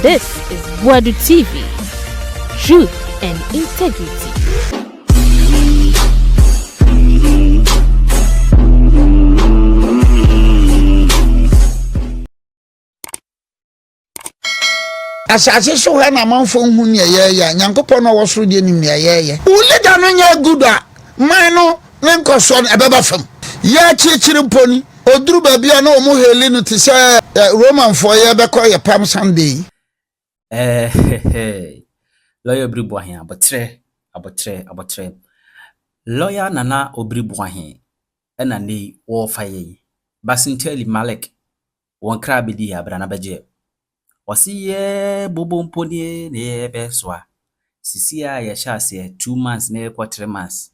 This is Bawku TV. Truth and integrity. Asase so ha na manfo hu ne yeye nyankopon no wosoro de nim ne yeye ulida no nya guda man no nenkoso no ebeba fam ya chichiri mponi oduru ba bia na omo heli no ti se Roman for ye beko ye Palm Sunday lawyer Obiri Boahen abotre lawyer nana Obiri Boahen ena ni wo faye basinteli Malik won kra bedi abra na beje wasiye bobo mponi ne beswa sisia ya shase 2 months ne kwa 3 months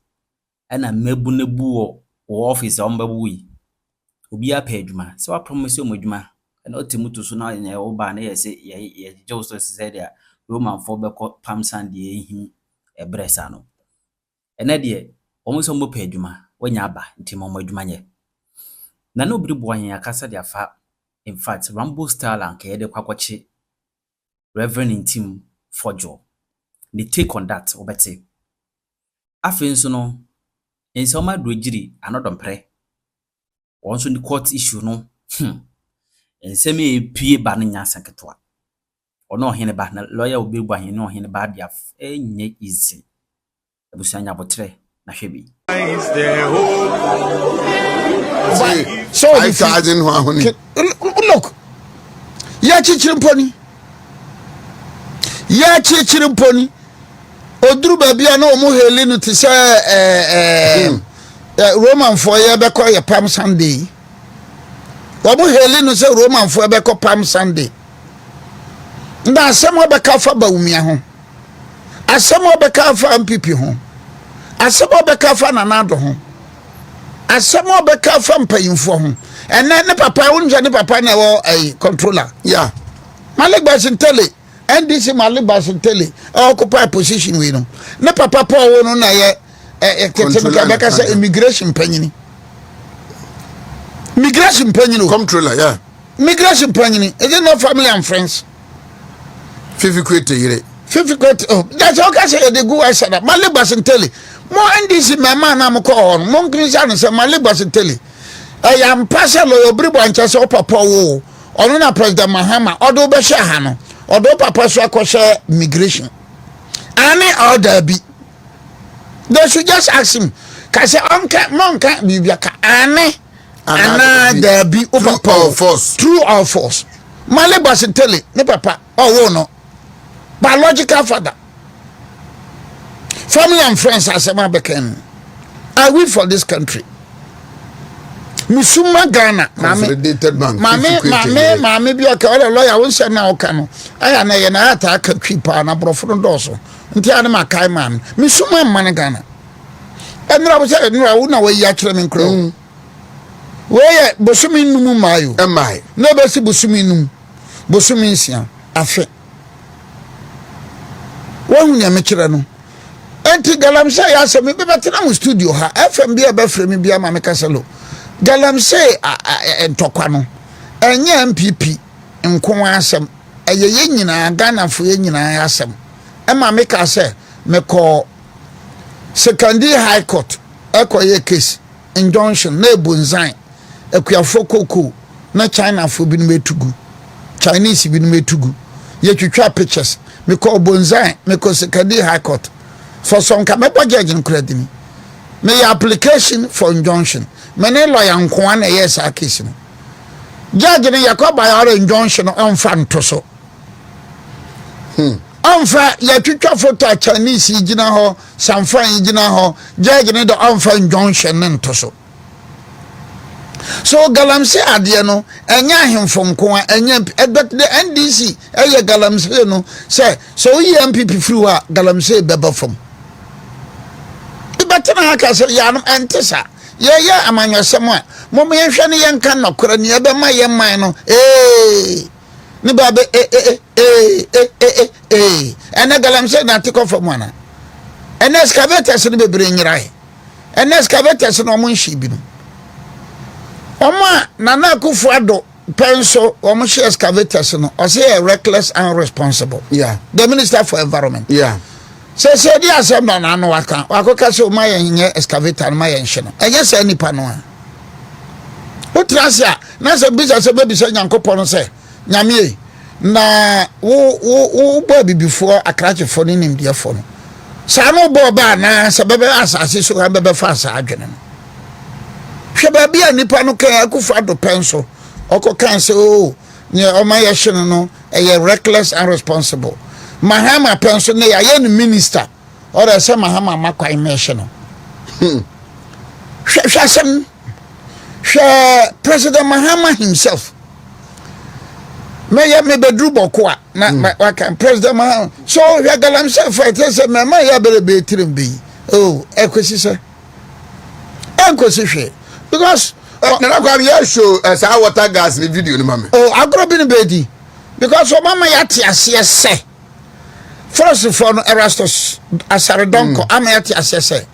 ena mebu nebu wo office ombabuyi obi apa adwuma se wa promise o adwuma ena otimutu so na ye oba na ye se ye josto se dia Roman for beko Palm Sunday ehi ebresa no ena de omo so mbo pa adwuma wanya aba ntimo mo adwuma nye na no Obiri Boahen akasa dia fa. In fact, Rambo style and Kede Kwakwachi, Reverend in Team Fojo. They take on that, obete. After no, in some dwejiri, another pray. Also, the court issue no, and semi pie banning sankatwa. Or no, Oheneba, lawyer Obiri Boahen, no Oheneba, dia nye easy. Abusanya botre, na shebi. Is there hope? So I charging look. Ya chichiri mponi. Oduru ba bia na omo heli no ti se Roman for ye beko ye Palm Sunday. Omo heli no se Roman for beko Palm Sunday. Nda asem obeka fa Bawumia ho. Asem obeka fa MPP ho. Asem obeka fa Nanado ho. Asemo beka fa mpayimfo ho ene ne papa wonja ne papa na wo controller yeah Malik Basintele NDC Malik Basintele occupy position we no ne papa Paul wo no na ye ketemika beka say immigration panyini controller yeah immigration panyini is it not family and friends fifi kwete oh that's okay say they go outside Malik Basintele mo NDC mema na mo ko mo nkrisa no se Malik Basintele am parcel Obiri Boahen chese o papa wo ono na President Mahama odo be hye ha no odo papa so akoshe immigration ani order bi they should just ask him kase onka monka bibia ka ani ana there be o papa true or false Malik Basintele ne papa wo no biological father. Family and friends as a beken. I will for this country. Misuma Ghana, Mammy, be a lawyer, won't say now cano. I am a attack a keeper and a profond also. Until Kai man, Misuma Managana. And I was saying, no, I wouldn't know where you're training crow. Where Bosumin Mayo, am I? Nobody Bosuminum, Bosuminsia, affe. One Yamachirano. Enti galamse ya se me bebetina mu studio ha FM bia be frɛ me bia ma me kasalo galamse entokwa no enye MPP nko asem eyeye nyina Ghana fo ye nyina asem e ma me ka se me ko secondary high court ekoye case injunction na ebonzan akuafo koko na China fo bi no metugu Chinese bi no metugu ye twitwa pictures me ko bonzan me ko secondary high court for some kamebo judge in credit me application for injunction me ne lawyer nko na yes a case no judge ne yakoba ya injunction on fa ntoso on fa ya twitwa photo Chinese gina ho Sanfran gina ho judge ne do on fa injunction ne ntoso so galamse ade no enya ahemfo nko enya the NDC eye galamse no say so yi MPP free wa galamse beba fam betena haka se ya no entesa ye amanyosem a mom ye hwe ne yenka nokora ne ebe ma ye man no ne ba be ena galamse na tiko fam ana ena excavators ne bebre nyirai ena excavators no mo nhyi bi no Oma Nana Kufuado Penso almost excavators no or say reckless and irresponsible. Yeah. The Minister for Environment. Yeah. Say the assembly na no waka. Wako so my excavator my enhye. Enye say nipa no a. What transia na say business baby say Nyankopon say nyame na wo ba bibifo akrachefo ni nimdiefo no. Sa no bo ba na say bebe asase so ha bebe fa asa adwene no. Hwe ba bia nipa no kan akufa do penso. Oko kan say oh ne o ma yehye no e reckless and responsible. Mahama penso ne ya no minister or say Mahama makwai mehye no. Hwasem President Mahama himself. Me bedru boko a na waka President Mahama. So we galam say fight say mama ya be tirim be. Oh, ekosi say. Enkosi hwe. Because na kwa ya show say water gas ni video ni mama. Oh, agro bi ni bedi. Because mama ya ti ase say. First for no Erastus asare donko ama ya ti ase say.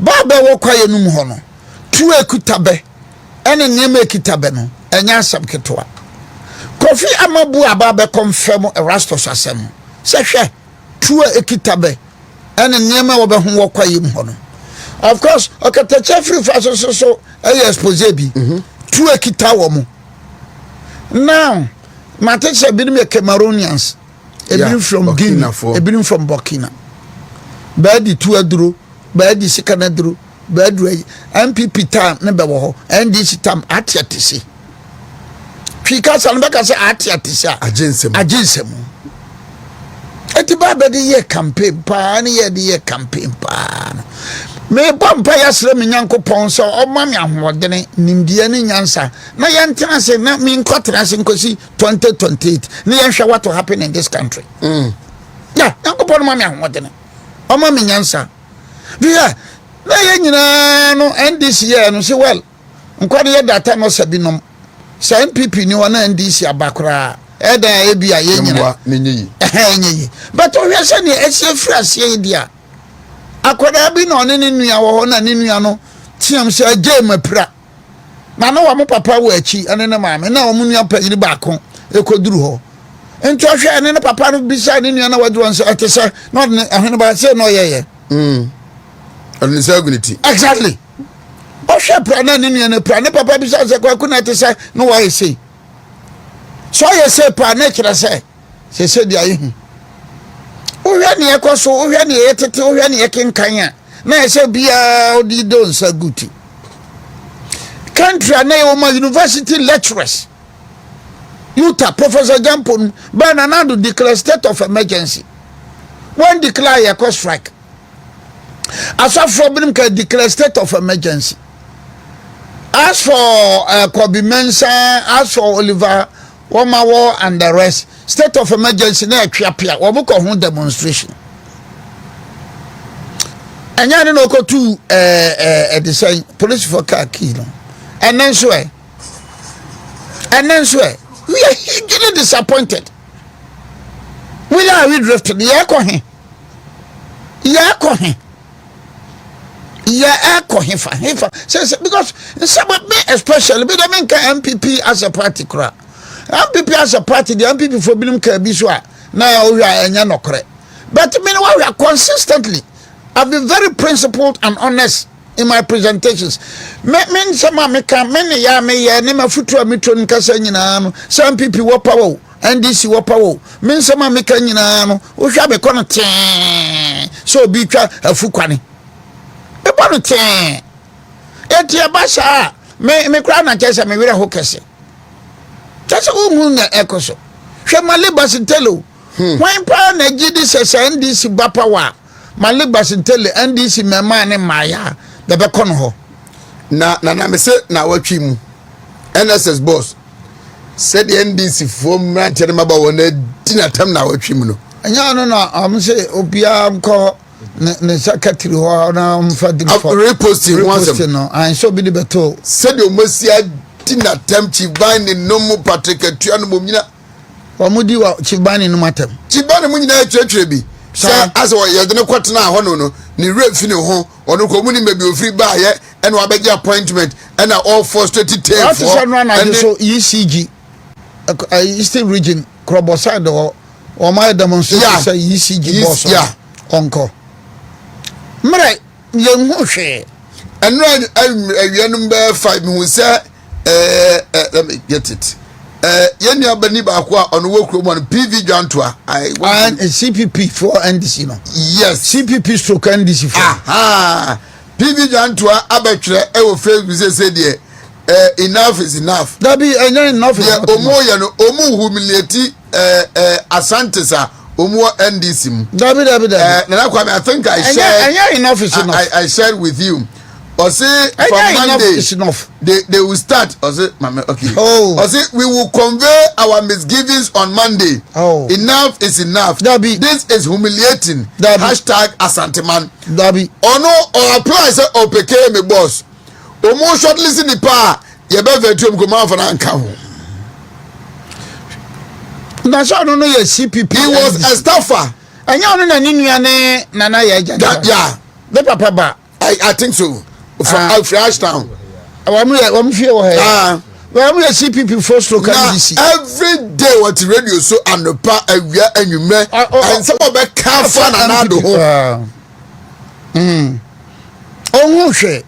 Ba be wo kwaye num ho no. Tu ekutabe. Ene nyema ekitabe no. Enya asam ketwa. Kofi amabu ababe confirm Erastus asem. Se hwe tu ekitabe. Ene nyema wo be ho wo kwaye mu ho no. Of course, okatacha free fast so expose bi. Tu ekita wo mu. Now, Matecha binim Cameroonians. Ebinim from Guinea, ebinim from Burkina. Badi tu aduro, badi sikana aduro, badi MPP time ne be wo ho, NDC time atiatisi. Twika sanbeka se atiatisi agensem. Eti ba be de campaign pa na ye de campaign pa. Me bompa yasre me Nyankopon so o ma me ahodene nimdie ne nyansa na yentena se na me nkotra se nkosi 2028 na yenhwe what will happen in this country. Yeah, Nyankopon ma me ahodene o ma me nyansa bia na ye nyina no NDC ye no se well nkwade ye data no sabinom sa MPP ni wona NDC abakra eda e bia ye nyina nyi but o hwe se ne esie frase dia akoda bi no ne nua wo na ne nua no tiam se agema pra na no wa mo papa wo achi ane ne maame na wo mo nua panyiri baako ekoduru ho ento hwe ane ne papa no bisa ne nua na waduru nso atese no ne Oheneba se no yeye on insanity exactly o hwe pra na ne nua ne pra ne papa bisa se kwaku na atese no wa yesi so yesi pa na kira se dia yi ohwe ne ekoso ohwe ne yetete ohwe ne yekenkan a na yese bia odi don saguti country na yo ma university lecturers Utah Professor Jampon Bananado declare state of emergency when declare your strike as for problem can declare state of emergency as for Kobe Mensah as for Oliver Womawo and the rest state of emergency na atwapia wo boko ho demonstration anya ne no ko tu the say police for car key no and then so we are hugely disappointed we are drifted ya ko he fa say because some me especially be the main MPP as a party cra MPP as a party, the MPP for Bilim Kabiswa, now we are nokre. But meanwhile, we are consistently. I've been very principled and honest in my presentations. Men some American many ya me ya name a futura mitron Casanino, some people were power, NDC were power. Men some American who shall be content. So be a fukani. A bonnet. Etia Basha, me crown and chess and me with a hookers. That's na ekoso hwe malibas ntelo wan pa na gidi sese NDC bapawa malibas ntele NDC mema ne maya de be kono ho na me se na watwi mu NSS boss said the NDC from ranche ma ba wona dinatam na watwi mu no anya no na am se obia nko ne secretary ho na mfadi reposting no and so be the beto said the omosia tina tem chibani no mu Patrick atuano mo nyina omudi wa chibani no matem chibani mo nyina atwetwe bi sa ase wo ye de ne kwotena ho no ni refi ne ho ono ko mu ni mebi ofri ba ye ene wa beje appointment ena all frustrated tape for and so ECG Eastern region Krobo side or my demonstration say ECG boss uncle mre ye hu hwe and number 5 who say let me get it yeni abani ba kwa on wo krom on PV Jantua and CPP for NDC no yes CPP stroke NDC for PV Jantua abetwe e wo Facebook say de enough is enough that be enough is omo no omo humiliate asantesa omo NDC that be na kwa I think enough is enough I shared with you or say from Monday enough. They will start or say okay or say we will convey our misgivings on Monday. Enough is enough. This is humiliating. Hashtag Asanteman. Or no or apply say opeke me boss omo short listen the pa ye be vetum ko man for na nka ho na so no ye CPP he was a staffer anya no na ni nua ne nana ye agya yeah the papa ba I think so from Fresh Town wam fie wo he wam ye CPP first local DC every day what radio so anopa awia anwume and some of be ka fa na na do ho ohun hwe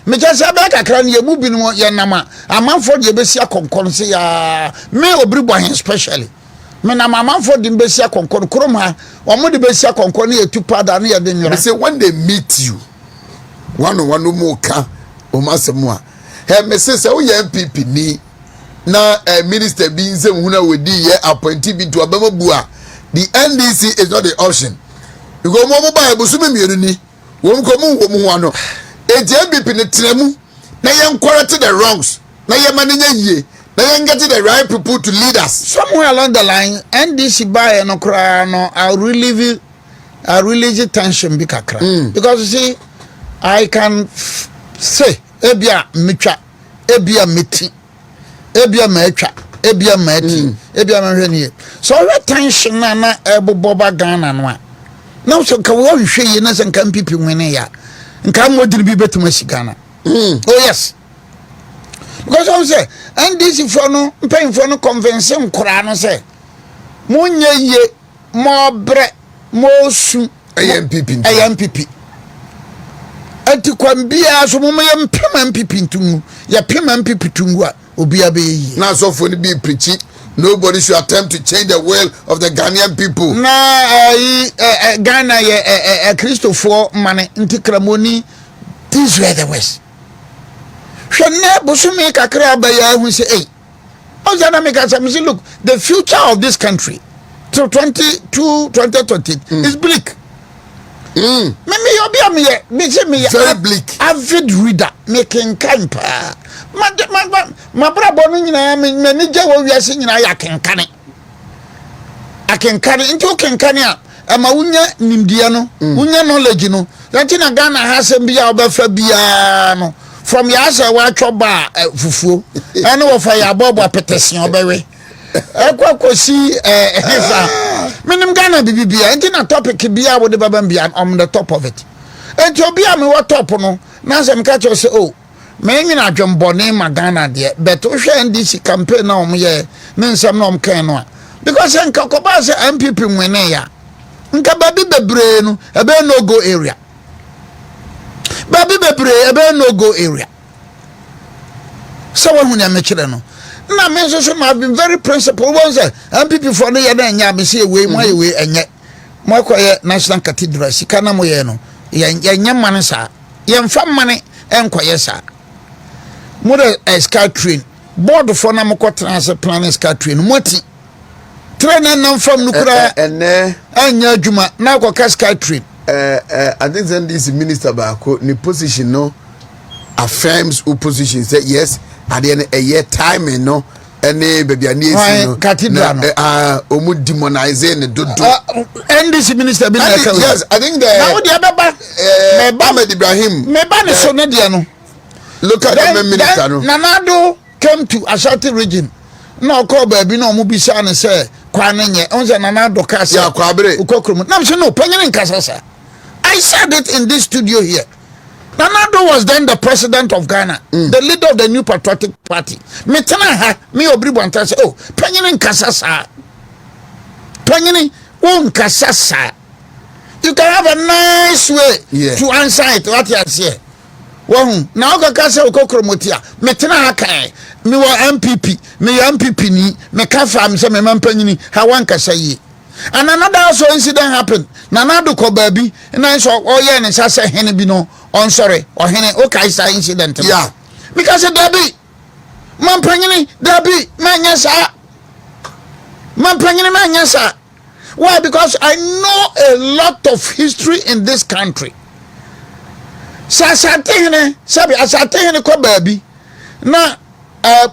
me just abia kakra ne mu bi no ye nama amanfo de besi akonkon se ya me Obiri Boahen especially me na amanfo de besi akonkon krom ha omo de besi akonkon ne etupa da ne ye de nwera say when they meet you one mo ka o masemu a he me say o ye MPP ni na minister bi nse hu na wedi ye appointee bi to abamabu a the NDC is not the option because mo ba ebusumi mienu ni won ko mu ho ano AJBP ne tremu na yen correct the wrongs na yen manage yie na yen get the right people to lead us somewhere along the line NDC buy no kra no I relieve tension bi kakra because you see I can say ebia metwa ebia meti ebia matwa ebia mati ebia mahwani so what tension na eboboba Ghana no a now so ka wo hwe yi na san kan pipi nwene ya nka modiri bi betuma sigana oh yes because I say NDC for no pen for no convince nkora no say munye ye mo bre mo su AMPP ati kwambia so mo yem pema MPP ntumu ya pema MPP tungu a obia be yi na so for ni be preaching nobody should attempt to change the will of the Ghanaian people. Na Ghana ye Christopher mane nti kramoni this were the west. Hwenne bosumi kakra ba ya hu say ozana make us say look the future of this country to 2020 is bleak. Me obi am ye me say me very bleak. Avid reader making campa. Ma brabo no nyina me ni je wo wiase nyina ya kenkane akenkane nti o kenkane a ma wunya nimdia no wunya knowledge no yanti na Ghana ha sem bia obafa bia no from ya asa wa twoba fufuo ene wo fa ya bobo petesion obewe ekwakosi esa minim Ghana bibia nti na topic bia wo de baba bia on the top of it enti obi am wo top no na sem ka cho se oh me nyina adwembone magana de but o hwe NDC campaign na omye ne nsam na omkan no because nka koba se MPP nwene ya nka babi bebre no ebe no go area babi bebre ebe no go area so we hu na mekire no na me so have been very principled one say MPP for no ye na nya me se we mo ye we enye mo akoye National Cathedral sika na mo ye no ye nya mane sa ye mfa mane enkoye sa mother sky train board for na moko transit plan sky train moti train na from nukura anya adwuma na ko sky train I think this minister Bawku ni position no affirms opposition say yes at the end a year time no any baby ani no cathedral omu demonize ne dodo NDC minister bin yes I think the now the Ahmed Ibrahim me ba ne so ne de no look at the minister no Nanado came to Ashanti region na ko ba bi na omu bi sa ne say kwan nye onse Nanado ka say ya kwabere ukokrom na me say no panyin nkasasa I said it in this studio here Nana was then the president of Ghana, the leader of the New Patriotic Party. Me tena ha, me Obiri Boahen say, oh, Panyini nkasa. Panyini won nkasa. You can have a nice way to answer it. What you say? Well, now I can say okokromotia. Me tena ha kai. Me wa MPP. Me MPP ni. Me kafa me say me Panyini. Ha wan kasa yi. And another also incident happened. Nana do ko baby. And I saw oh yeah, and say hene bi no. On sorry, or hene okay sa incident. Yeah. Because Debbie, man Panyini, Debbie, man yesa. Man Panyini, man yesa. Why? Because I know a lot of history in this country. Sa hene, sabi asate hene ko baby. Na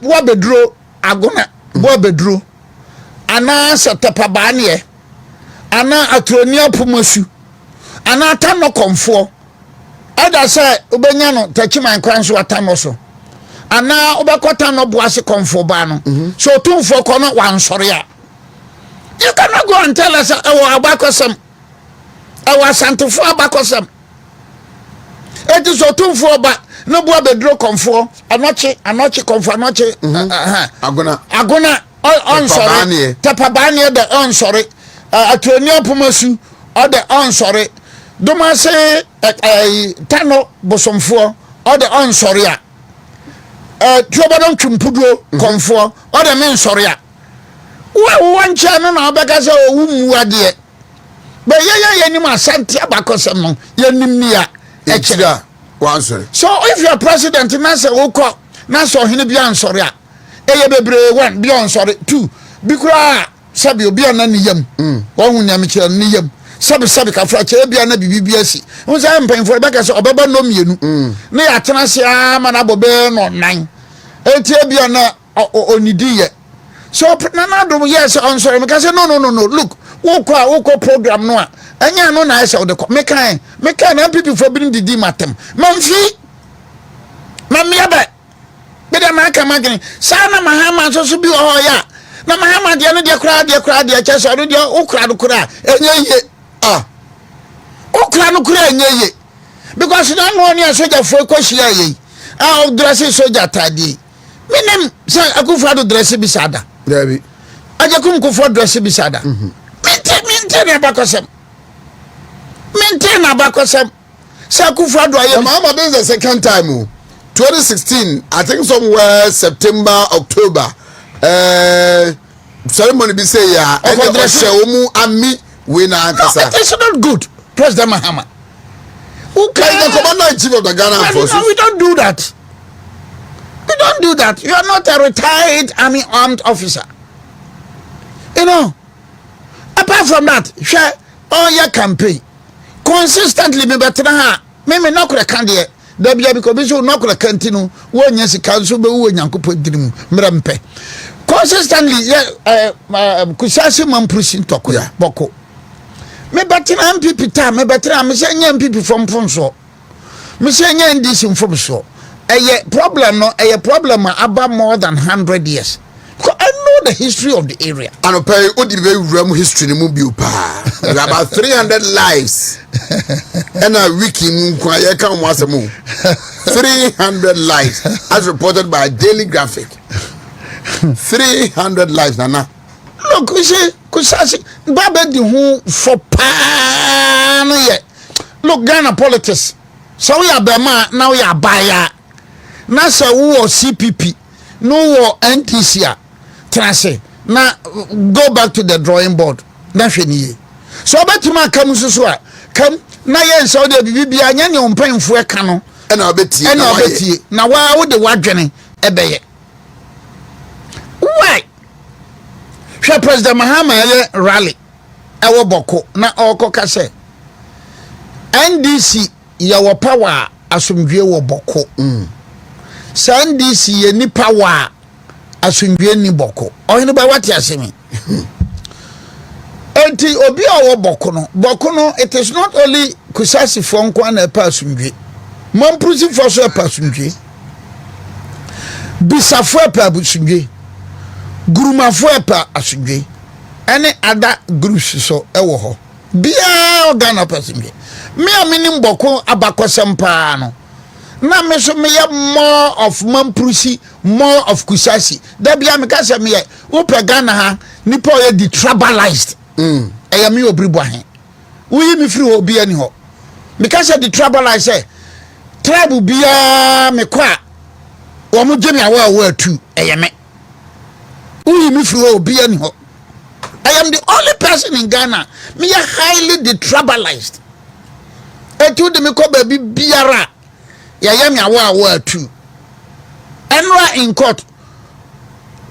wa bedro agona, wa bedro. Ana sa tapabanie. Ana atronia pumosu. Ana tano komfo. Ada say ubenya no tachiman kwan so atano so ana ubekota no boase komfo ba no so tumfo kono wansore a you cannot go and tell us abakosem santofo abakosem eti so tumfo ba no bo bedro komfo anoche komfo anoche agona onsore tapabane de onsore atonia pumasu or the onsore Doma say tano bosomfo or the onsoria. Trobadon chumpudo comfo or the men soria. One channel now because of wumuade. But ya anima santi abakosem yanimnia extra one sorry. So if you're president nasa oko nasa hine bia onsoria. Eye bebre one bia onsori two. Bikura sabi obi anani yam. One nyamiche ni yam. Sabi ka frache bia na bibiasi unza mpenfo beka so obeba no mienu na ya tena se amana bobe no nan enti bia na onidiye so na do yes on sorry me ka say no look wo program no a anya no na ese de me kan na people for bring didi matem mamfi mamiaba be da ma ka magin sana mahama so bi o ya na mahama de no de kura de chese no de ukra do kura enye okra no kura nyeye because you don't know any soldier for kwashia ye dress soldier tadi menem say akufa do dress bisada Debbie ajakum ko for dress bisada maintain abakosem say akufa do aye mama this is the second time 2016 I think somewhere September October ceremony be say ya and the show ami we na ankasa. It's not good, President Mahama. Okay, the commander-in-chief of the Ghana Forces. No, we don't do that. We don't do that. You are not a retired army armed officer. You know. Apart from that, share all your campaign consistently. Me better me no kura kandie. Debi because we no kura kantino. Wo nyesi kanso be wo nyankopo dirim mrempe. Consistently, kusasi mampusin tokoya boko. Me better MPP time, me better me say MPP from Fonso. Me say NDC from so. A problem no, a problem about more than 100 years. I know the history of the area. And pay Odibe history in Mubiupa. About 300 lives. And a wiki Munkwaya can once a move. 300 lives as reported by Daily Graphic. 300 lives, Nana. Look, we say, Kusasi, Baba di who for pan yet. Look, Ghana politics. So we are Bama, now we are buyer. Nasa who CPP, no NTC. Trance. Now go back to the drawing board. Nasheni. So Betima comes to come. Na yen so de bibia anya ne ompanfo e ka no e na obeti na wa wo de wadwene ebeye why she President Mahama rally ewo boko na okoka se NDC ya wo power asomdwe wo boko sa NDC ye ni power asomdwe ni boko Oheneba wati asemi enti obi awo bokono it is not only kusasi fonko na pasumdwe mampusi foso pasumdwe bisafo pa busumdwe gurumafo pa asumdwe ene ada groups so ewo ho bia organ pasumdwe me aminim boko abakosem pa no na me so me more of Mamprusi, more of Kusasi. There be am ka say me Ope Ghana ha nipa ye detribalized. I am Obiri Boahen. We me free obi ani ho. Because the tribalized say tribe bia me kwa wo mo gemi awa tu eyeme. We me free obi ani ho. I am the only person in Ghana me are highly detribalized. Etu de me ko baby biara ya yam awa tu. Enra in court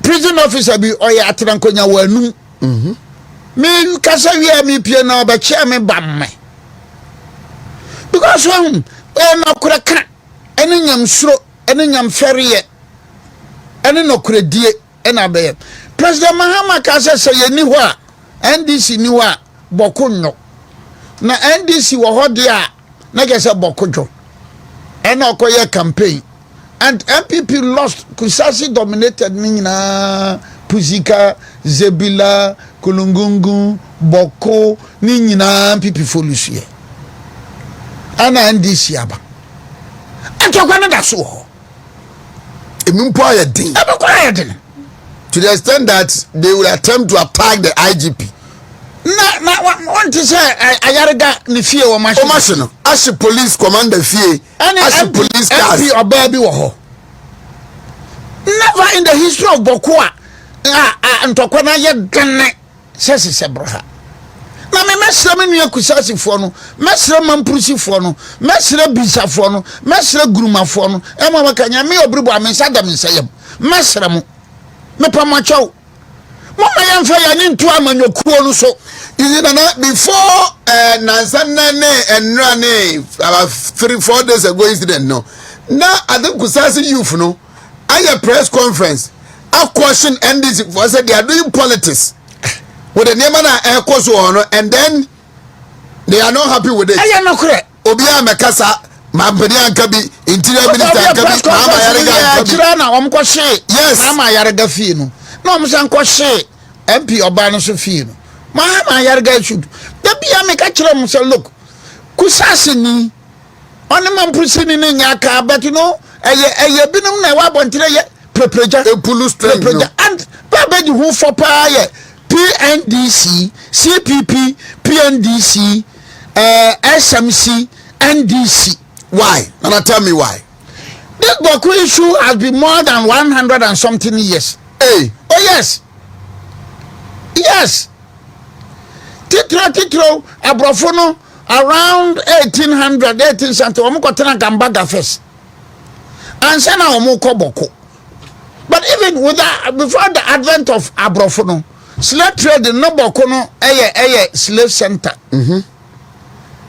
prison officer bi oya atrankonya wanu. Me kasa wi me pie na obache me bamme. Because when na kuraka ene nyam suro ene nyam feriye ene no kuredie ena be President Mahama kasa say ni ho a NDC ni ho a Bawku no na NDC wo ho de a na get say Bawku jo ena okoye campaign and MPP lost Kusasi dominated ni nyina Puzika Zebila Kulungungu Bawku ni nyina MPP folusie ana NDC aba atokwana da so Emimpo ayedin to the extent that they will attempt to attack the IGP. Want to say ayarga ni fie wo machine as police commander fie as police cars or baby wo ho. Never in the history of Bawku antokwana ye gane sese broha. Na me mesra me nua Kusasi fo no mesra Mamprusi fo no mesra Bisa fo no mesra Guruma fo no e ma makanya me Obiri Boahen sada me sayem mesra mo me pamacho mo ma yamfa ya ni ntu amanyokuo no so is it before Nansanane and Rane about 3-4 days ago incident no now I think Kusasi youth no I a press conference I question NDC for said they are doing politics with the name and then they are not happy with it. I am not correct. Obia Mekasa, Mampedi Ankabi, Interior Minister Ankabi, Mama Yariga. Yes, Mama Yariga Fino. No, Musanko say, MP Obano Sofino. Mama Yariga should. The Bia make a children say, look, Kusasi ni, on the Mamprusi in Yaka, but you know, a binum na wabontre prepreja, and Papa who for pie. PNDC, CPP, PNDC, SMC, NDC. Why? Now tell me why. This Bawku issue has been more than 100 and something years. Hey. Oh yes. Yes. Titro, Abrofono, around 1800, something. Omukotena Gambaga first. And Sena Omuko Bawku. But even with that, before the advent of Abrofono, slave trade no Bawku no slave center.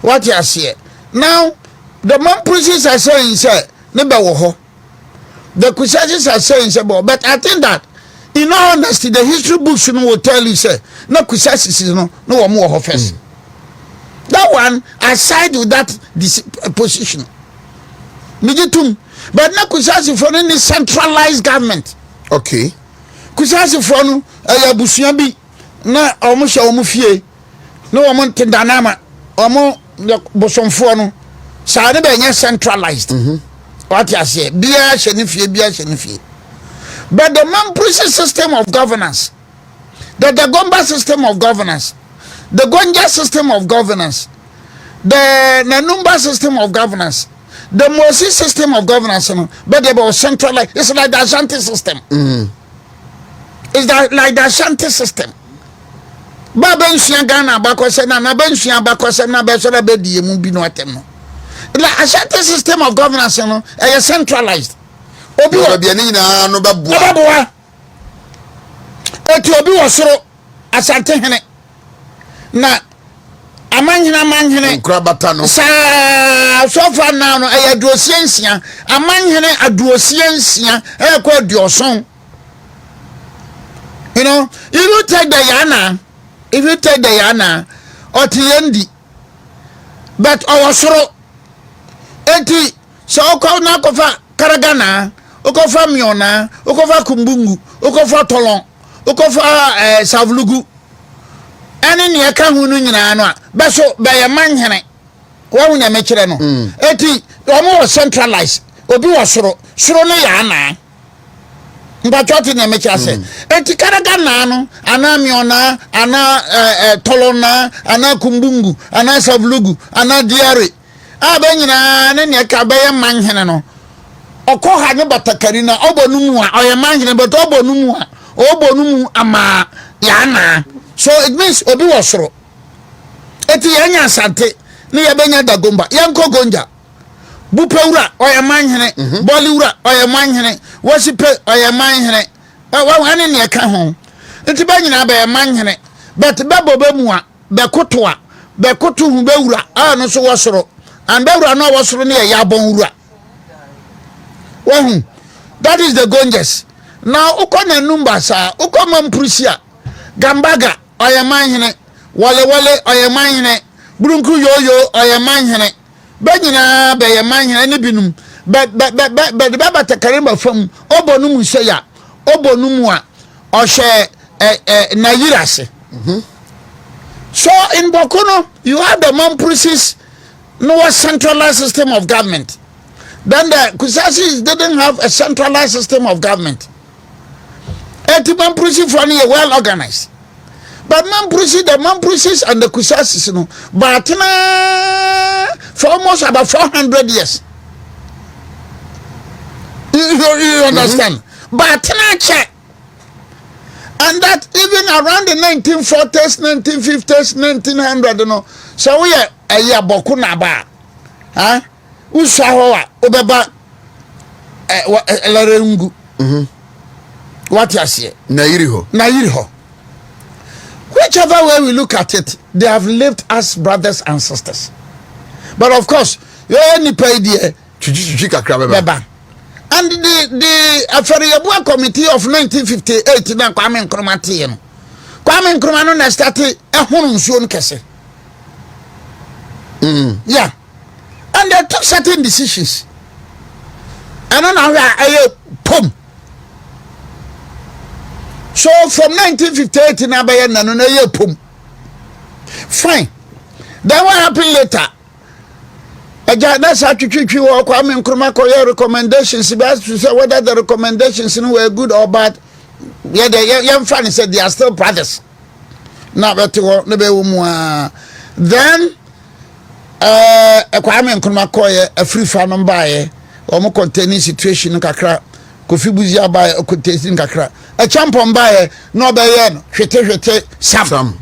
What you see now, the Mamprusis are saying say never wo the Kusasis are saying say but I think that in all honesty the history books will tell you say no Kusasis no more first. That one aside with that this position Mijitum but no Kusasi for any centralized government. Okay. Kusasi for no abusuan bi na omo hye omo fie na omo tendanama omo bosomfo no sa ne be nya centralized. What you say bia hye ne fie but the Mamprusi system of governance, the Gomba system of governance, the Gonja system of governance, the Nanumba system of governance, the Mosi system of governance, but they were centralized. It's like the Ashanti system. It's like the Ashanti system. Baba nsuya Ghana bakose na bensuya bakose na be so da be die mu bi no atem no. Like Ashanti system of governance no is centralized. Obi bia ni na no ba bua. Ba bua. Eti obi wo soro Asante hene. Na amanhene nkrabata no. Sa so far now no aduosiensia amanhene aduosiensia ko aduoson. You know, if you take the Yana, or Tiendi, but our soro, eti, so call Nakofa Karagana, Okofa Miona, Okofa Kumbungu, Okofa Tolon, Okofa Savlugu, and in Yakanunina, Basso by a man, Wawuna Mechirano, eti, almost centralized. obi wa soro no ya ana mbachoti na mecha se enti karaga na no ana miona ana tolona ana kumbungu ana savlugu ana diare abenyina ne ka be manhene no okoha ne batakari na obonumu a oye manhene but obonumu a obonumu ama ya na so it means obi wa soro eti yanya sante ne yabenya dagomba yanko gonja bupewura oye manhene boliwura oye manhene wasipe oye manhene wa ane ne ka ho enti ba nyina ba manhene but babo bemu a be koto hu bewura no so wasoro and bewura no wasoro ne ya bonwura wahu that is the gonjes now ukona numbers ukoma mprusia gambaga oye manhene wale oye manhene burunku yoyo oye manhene banyina be ye manhene ne binum be baba takarimba fam obonum hyeya obonum a ohye nayirase so in Bokono you have the Mamprisis no centralized system of government. Then the Kusasis didn't have a centralized system of government. Mamprisi for well organized. But the Mamprisis and the Kusasis, you know, but for almost about 400 years. You understand? But check. And that even around the 1940s, 1950s, 1900s, you know, so we are a year Bawku na ba. Huh? Usahoa, Obeba, Larungu. What you say? Nairiho. Whichever way we look at it, they have lived as brothers and sisters. But of course, you only pay the Beba. And the Afariabua Committee of 1958 na Kwame Nkrumah tie no. Kwame Nkrumah no na started ehunu nsuo nkese. Yeah. And they took certain decisions. And now I pom. So from 1958 na baye na no na pom. Fine. Then what happened later? That's how Kwame Nkrumah recommendations. To say whether the recommendations were good or bad. Yeah, the young fan said they are still brothers. Now, then, Kwame Nkrumah a free fan buy or containing situation in Kakra, Kofi Buzia buy a containing Kakra, a champion buy no bayan, shete Sam.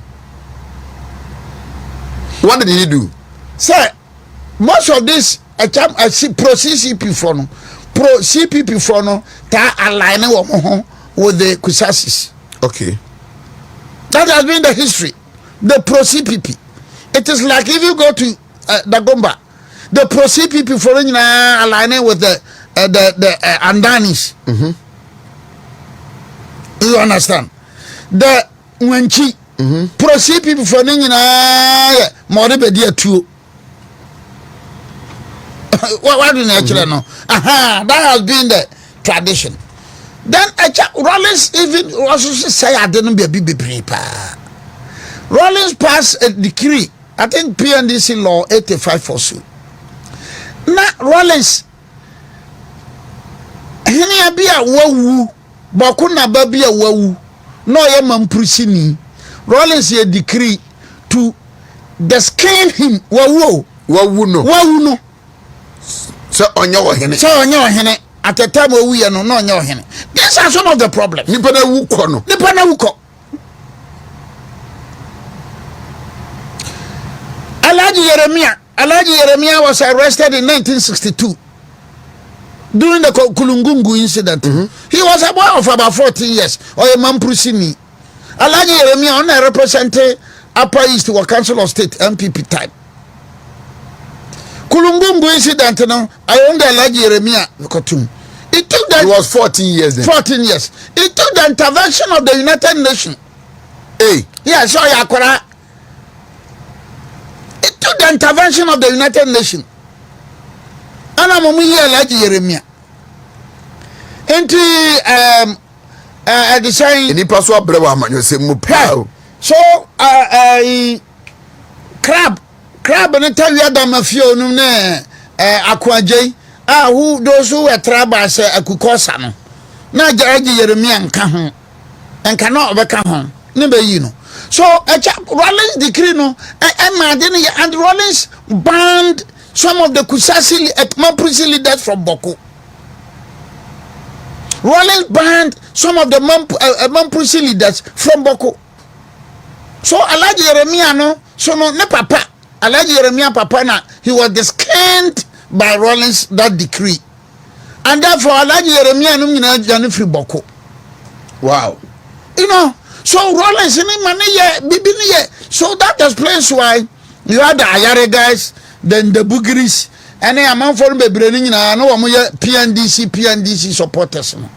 What did he do? Sir, most of this pro CCP for no, pro CPP for no, ta align with the Kusasis. Okay. That has been the history. The pro CPP. It is like if you go to Dagomba, the pro CPP for aligning with the Andanis. You understand? The Wenchi pro CPP for Moribedia too. What do you know? That has been the tradition. Then Rollins even also say I didn't be a big prepare. Rollins passed a decree, I think PNDC law 85 or so. Now Rollins Henia be a wawu, Bakuna baby a wawu, no yaman prisini. Rollins a decree to descale him wawu no. So on your hene at the time we are no your hene. These are some of the problems. Nipana wuko. Alaji Yeremia was arrested in 1962 during the Kulungungu incident. He was a boy of about 14 years or a man Prusini. Alaji Yeremia only represented Upper East or Council of State MPP type. Kulungungu incident, no, I owned Alaji Yeremia Kotum. It took that. He was 14 years then. 14 years. It took the intervention of the United Nations. Hey. Yeah, so Yakora. It took the intervention of the United Nations. And I'm Alaji Yeremia. Into design. Any password brewa man you say mupao. So crab and tell you that mafia no ne akwaje who those who were tribal say akukosa no na Jaji Jeremiah nka ho enka na obeka ho ne be yi no so Rollins decree no and Rollins banned some of the Kusasi Mamprisi leaders from Bawku. Rollins banned some of the Mamprisi leaders from Bawku. So Alhaji Jeremiah no so no ne papa Alhaji Jeremiah papa na he was disclaimed by Rollins that decree. And therefore, Alhaji Jeremiah no nyina jani free Bawku. Wow. You know, so Rollins in money bibi ni. So that explains why you had the Ayare guys, then the Bugiris, and a man for be branding na no omo ye PNDC supporters no.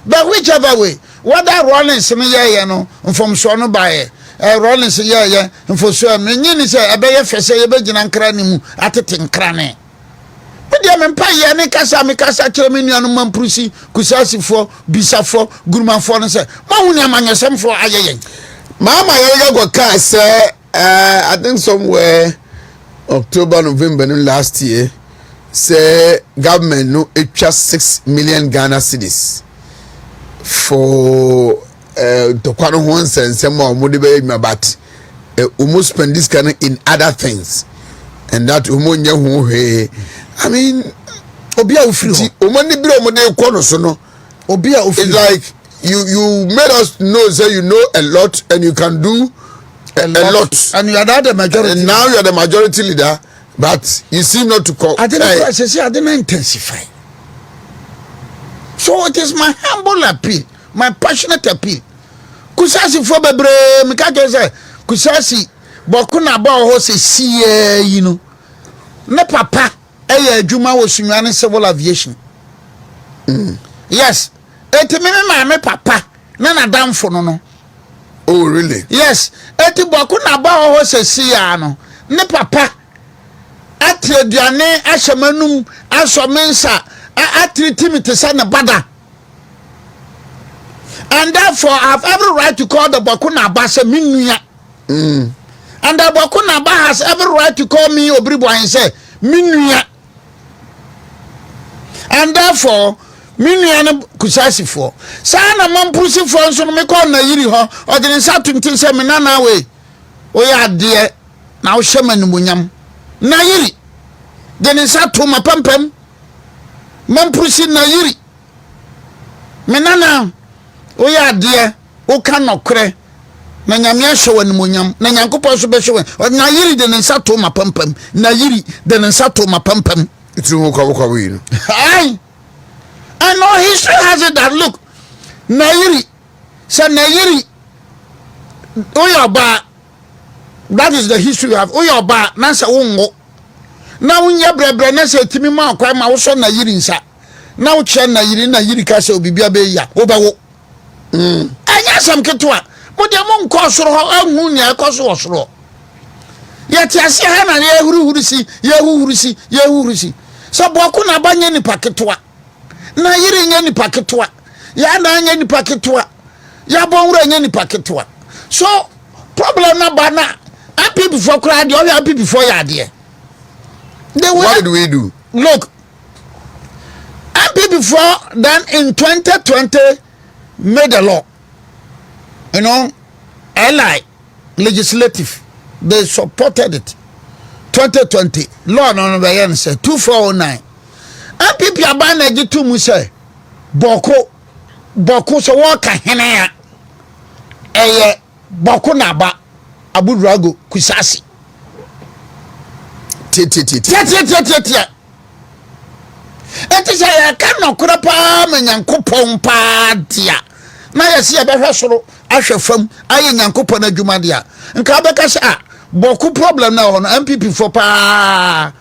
But whichever way, whether Rollins ni ye no from so no by Rollins ye for so me nyini say ebe ye fese ye be gina nkra ni mu atete nkra ne. Dia me pa ye ne kasa me kasa kire me nuanu Mamprisi Kusasifo Bisafo Gurumafo no say ma hunu amanyesemfo ayeye Mama ye go ka say I think somewhere October November last year say government no etwa 6 million Ghana cedis for to kwano ho nsensem a mo de be mabat almost spend this kind in other things and that umonye ho he I mean obia ufiri ho omani bire omode kono so no obia ufiri it's like you made us know say you know a lot and you can do a lot and you are the majority and now you are the majority leader but you seem not to call I didn't intensify. So it is my humble appeal, my passionate appeal. Kusasi for bebre me ka say Kusasi Bawku na ba ho se sie you know ne papa adwuma wo sunwane civil aviation. Yes, me papa na damfo no. Oh really? Yes, Bawku na ba ho se sia no ne papa atraduane ahyamanum asomensa atretimite sa ne bada. And therefore I have every right to call the Bawku na ba se minua. And the Bawku na ba has every right to call me Obiri Boahen say minua. And therefore, minua Kusasifo. Sana Mamprisi for so me call na yiri ho. O de nsa tuntin se me na we. O ya de na wo hye manumunyam. Na yiri. De nsa to mapampam. Mamprisi na yiri. Me nana o ya de o ka nokre. Na nyame ahye wanumunyam. Na Nyankopon so be hye. Na yiri de nsa to mapampam. Na yiri de nsa to mapampam. It's no Aye. I know history has it that look. Nairi. So Nairi. Oyoba. That is the history of Oyoba. Nasa ungo. Na unye brebre na se timi ma kwa ma wo so Nairi nsa. Na wo che Nairi ka se obibia be ya. Obawo. Anya sam ketwa. Mo de mo nko soro ho ahu ne ekoso wo soro. Yeti ase ha na ye hurusi. So Bawku na ba nye nipa ketwa. Na yiri nye nipa ketwa. Ya na nye nipa ketwa. Ya bonwura nye nipa ketwa. So problem na ba na happy before crowd, you happy before ya de. What did we do? Look. Happy before then in 2020 made a law. You know, LI legislative they supported it. 2020 law no be say 2409 MPP abana gitu mu say Bawku so wo ka hene ya eye Bawku na ba abudurago Kusasi tie eti say ya ka no kura pa Nyankopon pa dia na ya se ya behwe soro ahwe fam aye Nyankopon adwuma dia nka be ka say Bawku problem na on MPP for pa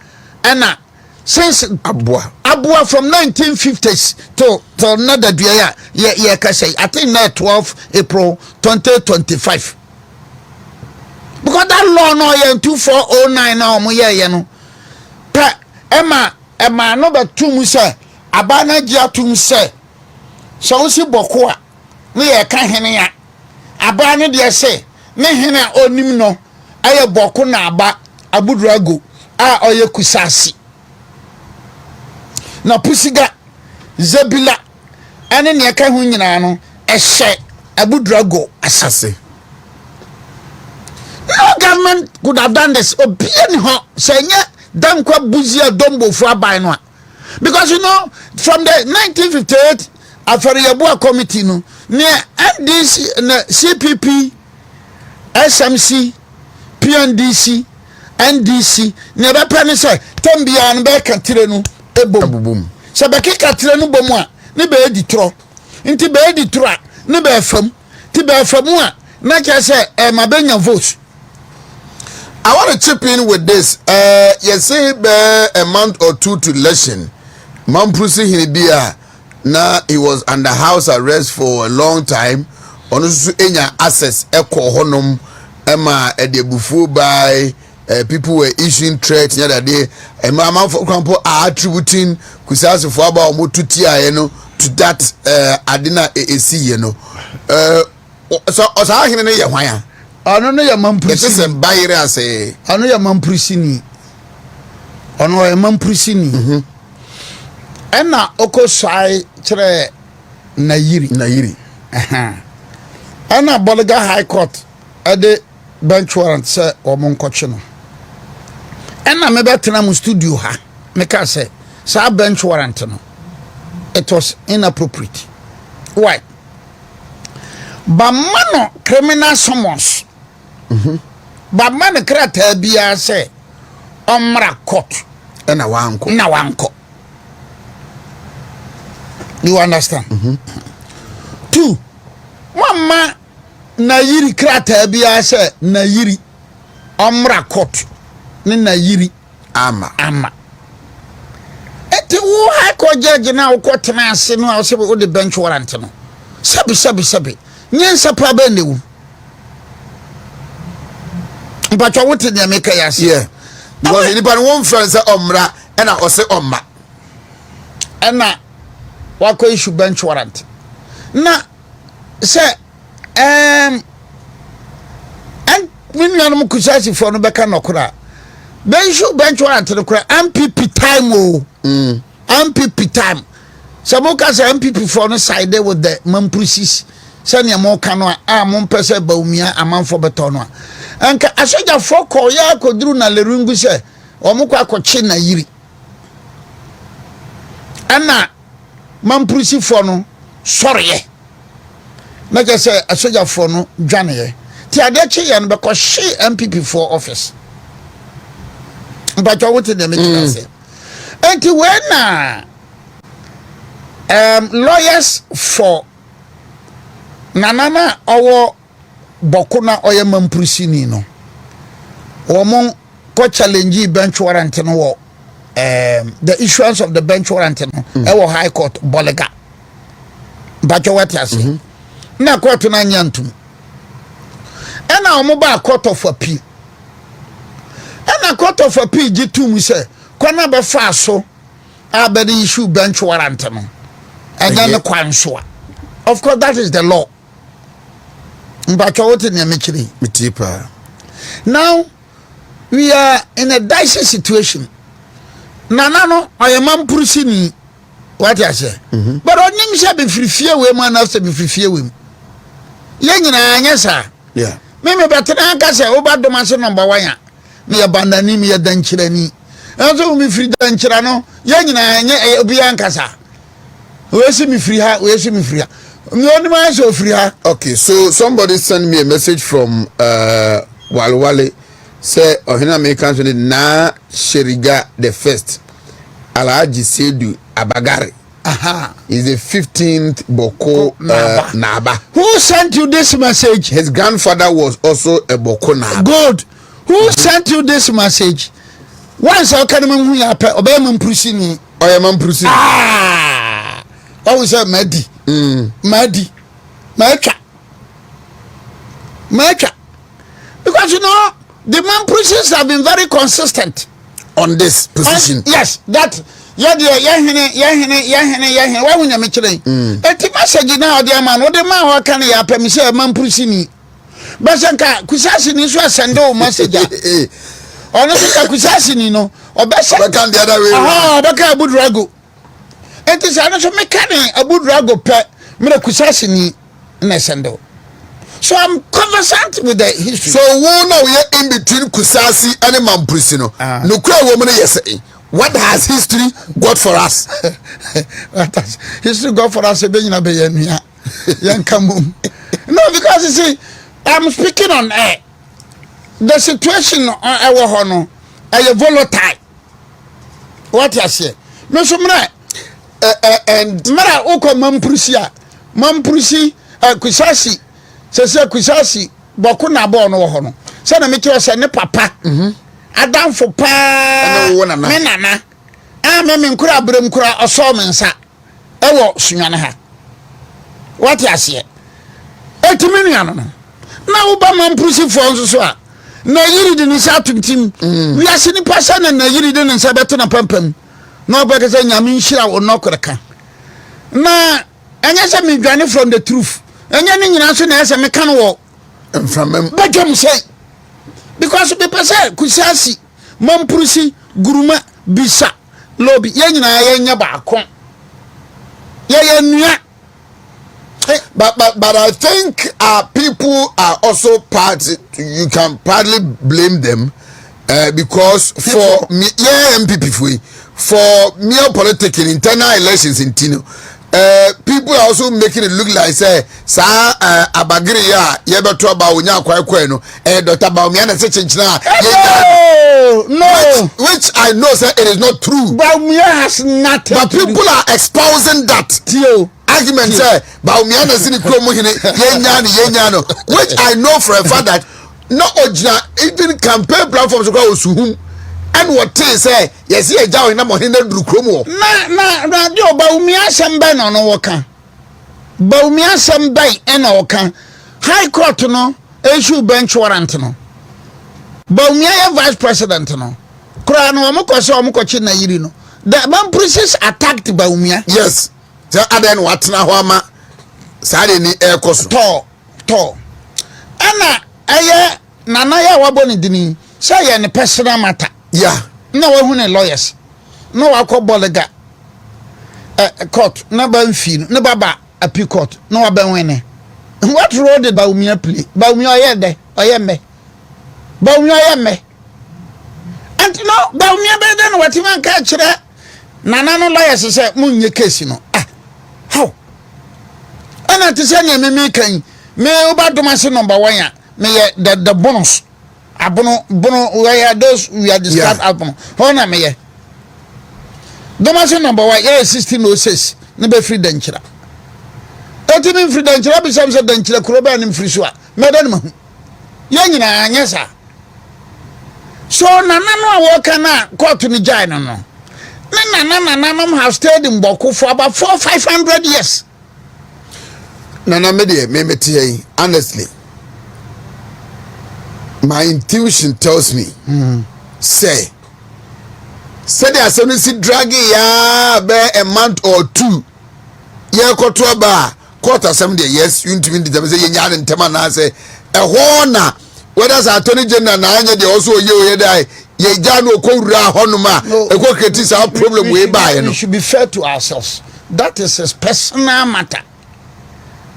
ena since abua from 1950s to another year ye ka say I think na 12 April 2025 because that law no ye 2409 na omo ye no pa ema no be tum say abana gia tum say so si Bawku a ne ye ka hene ya abana de say ne hene onim no aye Bawku na ba abudurago a oye Kusasi na pusiga zebila ane ne ka ho nyina no ehye abudrago asase. No government could have done this. Obiani ho senye dankwa buzia dombo fu aban no. Because you know from the 1958 Afariabua committee no near NDC CPP SMC PNDC NDC never penny say tambia an be katire no ebom se be katire no bom a ne be editro nti be editro a ne be fam ti be famu a na che say e ma benya vote. I want to chip in with this. You say a month or two to election. Mamprusi Hinibia, now he was under house arrest for a long time. Onusu enya access eko honum ema edebufu by people were issuing threats the other day. Man for example are attributing kusasi for about omotutia you to that adina AC you know. So osa hinene ye hwan. Ano no ya mamprusi. It is a bayre ase. Ano ya mamprusi ni. Ono ya mamprusi ni. Ena okosai kire Nayiri. Ena Boliga High Court ade bench warrant say omo nkoche no. Ena me betena mu studio ha. Me ka say sa bench warrant no. It was inappropriate. Why? Bamano criminal summons. But man krata bia say omra court na wanko you understand. Two mama Nayiri krata bia say Nayiri omra court ni Nayiri ama eti wo high court judge na wo court na ase no a say wo the bench warrant no sabi nyensa pa ba newu. But I want to make a yes. Yeah. Because anybody one friend say omra and I say omma. And now what issue bench warrant. Now say and when you are kusasi for no beka no kura. Bench warrant no kura MPP time MPP time. Samoka say MPP for no side there with the mamprusis. Sanya mo kano a mo pese baumia amanfo betono. Anka asoja foko ya kodru na lerungu se omukọ akọchi na yiri ana mamprusi fo no soreye na je se asoja fo no dwane ye ti ade chi ye no be ko she MPP for office but what the make say enti when lawyers for nanana owo Bawku na oye mamprusi ni no womo ko challenge bench warrant no wo the issuance of the bench warrant no e wo high court Boliga bacho what you say na court na nyantum e na omo ba court of appeal e na court of appeal gitum say kwana be fa so abedi issue bench warrant no and then kwanso. Of course that is the law. Now we are in a dicey situation. Nanano, I am mamprusi what I say. But on him shall be free fear we man after be free fear him. Yes, sir. Yeah. Maybe better than I say, oh, bad the master number one. Me abandon me a danchirani. Also, me free danchirano. Yana, Biancasa. Where see me free her, where see me free her. Okay, so somebody sent me a message from Walwale say Oheneba country na Sheriga the first Alhaji Sedu Abagari. Is the 15th Bawku Naba. Who sent you this message? His grandfather was also a Bawku Naba. Good. Who sent you this message? Once I can remember who obey Mamprusi. Oh, say Madi. Maika. Because you know the mamprusis have been very consistent on this position. Yes, that why when you mention it message now the man what the man what can you pay me say mamprusi ni basanka kusasi ni so send o message ono ka kusasi ni no obesa can the other way baka budrago It is another mechanic, a good rago pet, Mirakusasini, Nesendo. So I'm conversant with the history. So one now we are in between Kusasi and Mamprisino. No cry woman yesterday. What has history got for us? What has history got for us? Young Kamum. No, because you see, I'm speaking on air. The situation on our honor, a volatile. What I say? No, so and Mara Oko Mamprusi, Kusasi. Sese Kusasi Bawku na bo no ho no se na me kire se ne papa adamfo pa me nana me nkura abrem nkura oso me nsa ewo sunwane ha what ya se etimi nua no na wo ba Mamprusi fo nso so a na yiri di ni sa tuntim wi ase ni pasa na yiri di ni nsa beto na pampam na obeka se nyame nhira wo no koreka na anya se me dwane from the truth. And you know, so me can walk from him. But you say, because people say, Kusasi, Mamprusi, Guruma, Bisa, Lobby, Yenya Bawku. Yeah. But I think people are also part. You can partly blame them because for me, MPP for mere politics in internal elections in Tino. People are also making it look like say abagiri ya yebeto ba onya kwakwa no Dr. Bawumia say chinchina no which I know say it is not true. Bawumia has nothing. But people are espousing that argument say Bawumia na sini kromo hine yenya no which I know for a fact that no original even campaign platforms go osuhum. And what say yes ye jaw na mo hine duru kromo na radio Bawumia sembe no woka Bawumia sembe na woka high court no issue bench warrant no Bawumia vice president no kura no omukose omukochi na yiri no the Mamprusi attacked Bawumia. Yes so aden watna ho ama sare ni ekoso to ana aye nana ya waboni dini say ye ne personal matter. Yeah. No one lawyers. No akobolega court. No banfi. No baba appeal court. No abenwene. What role did Bawumia play? Bawumia yede. Oyeme. Bawumia yeme. And no Bawumia be then what man ka kire. Nana no lawyers say munye case no. How? Ana to say me kan. Me obadomase number 1 ya. Me the bonus. Abono where those we are discussed album. Hona me. Domase number 1 1606 ne be free denchira. Etimi free denchira be some say denchira kuroba nim free so a. Medan ma. Ye nyina anya sa. So nana no a work na court ni jai no. Nana have stayed in Bawku for about 400-500 years. Nana me dey me tie honestly. My intuition tells me, say the assembly dragging ya be a month or 2. Yeah, koto ba court assembly yes, you need to say yenya and tema na say a horna whether as attorney general na anya dey also ye die ye jano ko wura honuma e ko create some problem we buy no. We should be fair to ourselves. That is his personal matter.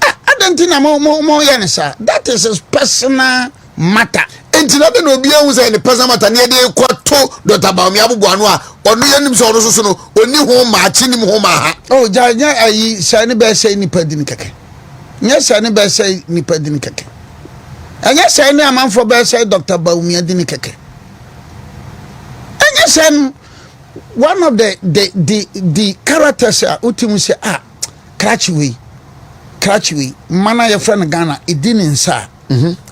I don't think mo yenisa. That is his personal matter. Enti na be no bia hu say ne personal matter ne dey kwato Dr. Bawumia bubuano a onu yanim so so no oni ho ma achi nim ho ma ha. Oh nya ayi sane be say ni padini keke. Nya sane be say ni padini keke. Anya sane amanfo be say Dr. Bawumia dini keke. Anya sane one of the characters utimu say Karachi mana ya friend Ghana idini nsa.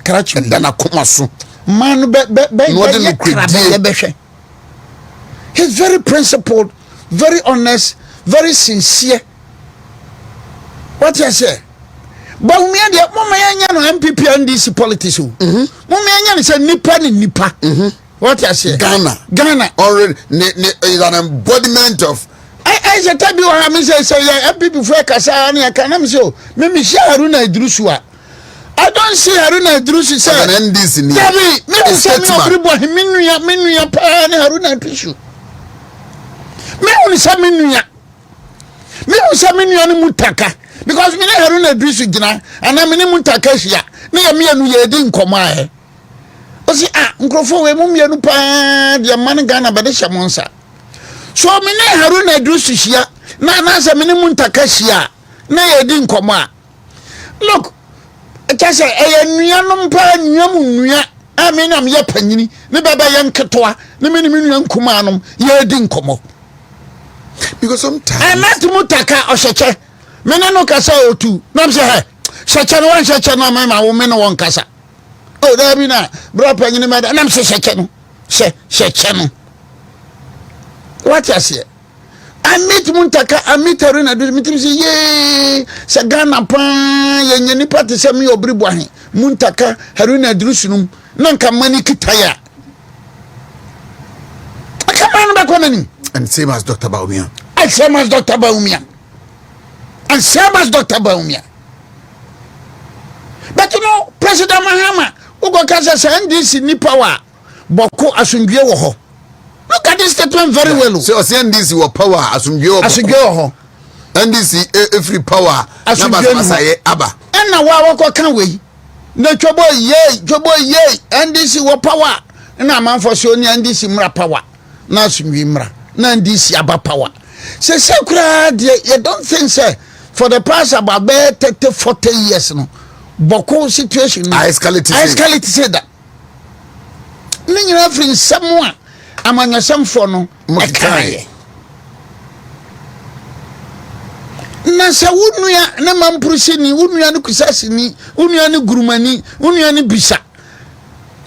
Karachi dana komaso man he's very principled, very honest, very sincere. What you say? Bawumia de mama yanya no MPP NDC politics o. Mama yanya no say nipa ni nipa. What you say? Ghana already is an embodiment of I say tabi wa me say MPP for kasa na kana me say me Haruna Idrisu a I don't see Haruna Idrisu say an NDC ni. Tabi me say me Obiri Boahen minua pa na Haruna Idrisu. Me only say minua. Me who say me nua no mutaka because me na heru na drisu gina ana me ne mutaka hia na ya me anu ye di nkomo ahe o si nkrofo we mu mienu pa de man Ghana be de hyamonsa so me na heru na drisu hia na say me ne mutaka hia na ye di nkomo a look ekase nua no mpa nua mu nua me na me ye panyini ne baba ye nketoa ne me nua nkuma anom ye di nkomo because sometimes I met mutaka osheche me no kasa otu na me say he sheche no wan sheche no ma wo me no won kasa oh there be na bro panyini me na me say sheche no sheche no what you say I met mutaka I met her na do me say ye se Ghana pan ye nyani party se me Obiri Boahen mutaka haruna drusunum na nka mani kitaya akamana ba kwanani. And same as Dr. Bawku. And same as Dr. Bawku. And same as Dr. Bawku. But you know, President Mahama, who got cancer NDC ni power, Bawku asundwe wo ho. Look at this statement very well. So NDC wo power asundwe wo ho. NDC every power asundwe masaye aba. Na wa ko kan we. Na chobo ye NDC wo power. Na manfo so ni NDC mra power. Na asundwe mra. Na NDC aba power. Say kura you don't think say for the past about 30-40 years no Bawku situation I escalate say that ni nyina free someone amanyasam for no ekaye na se wunua na mampurusi ni wunua no kusasi ni wunua no gurumani wunua no bisa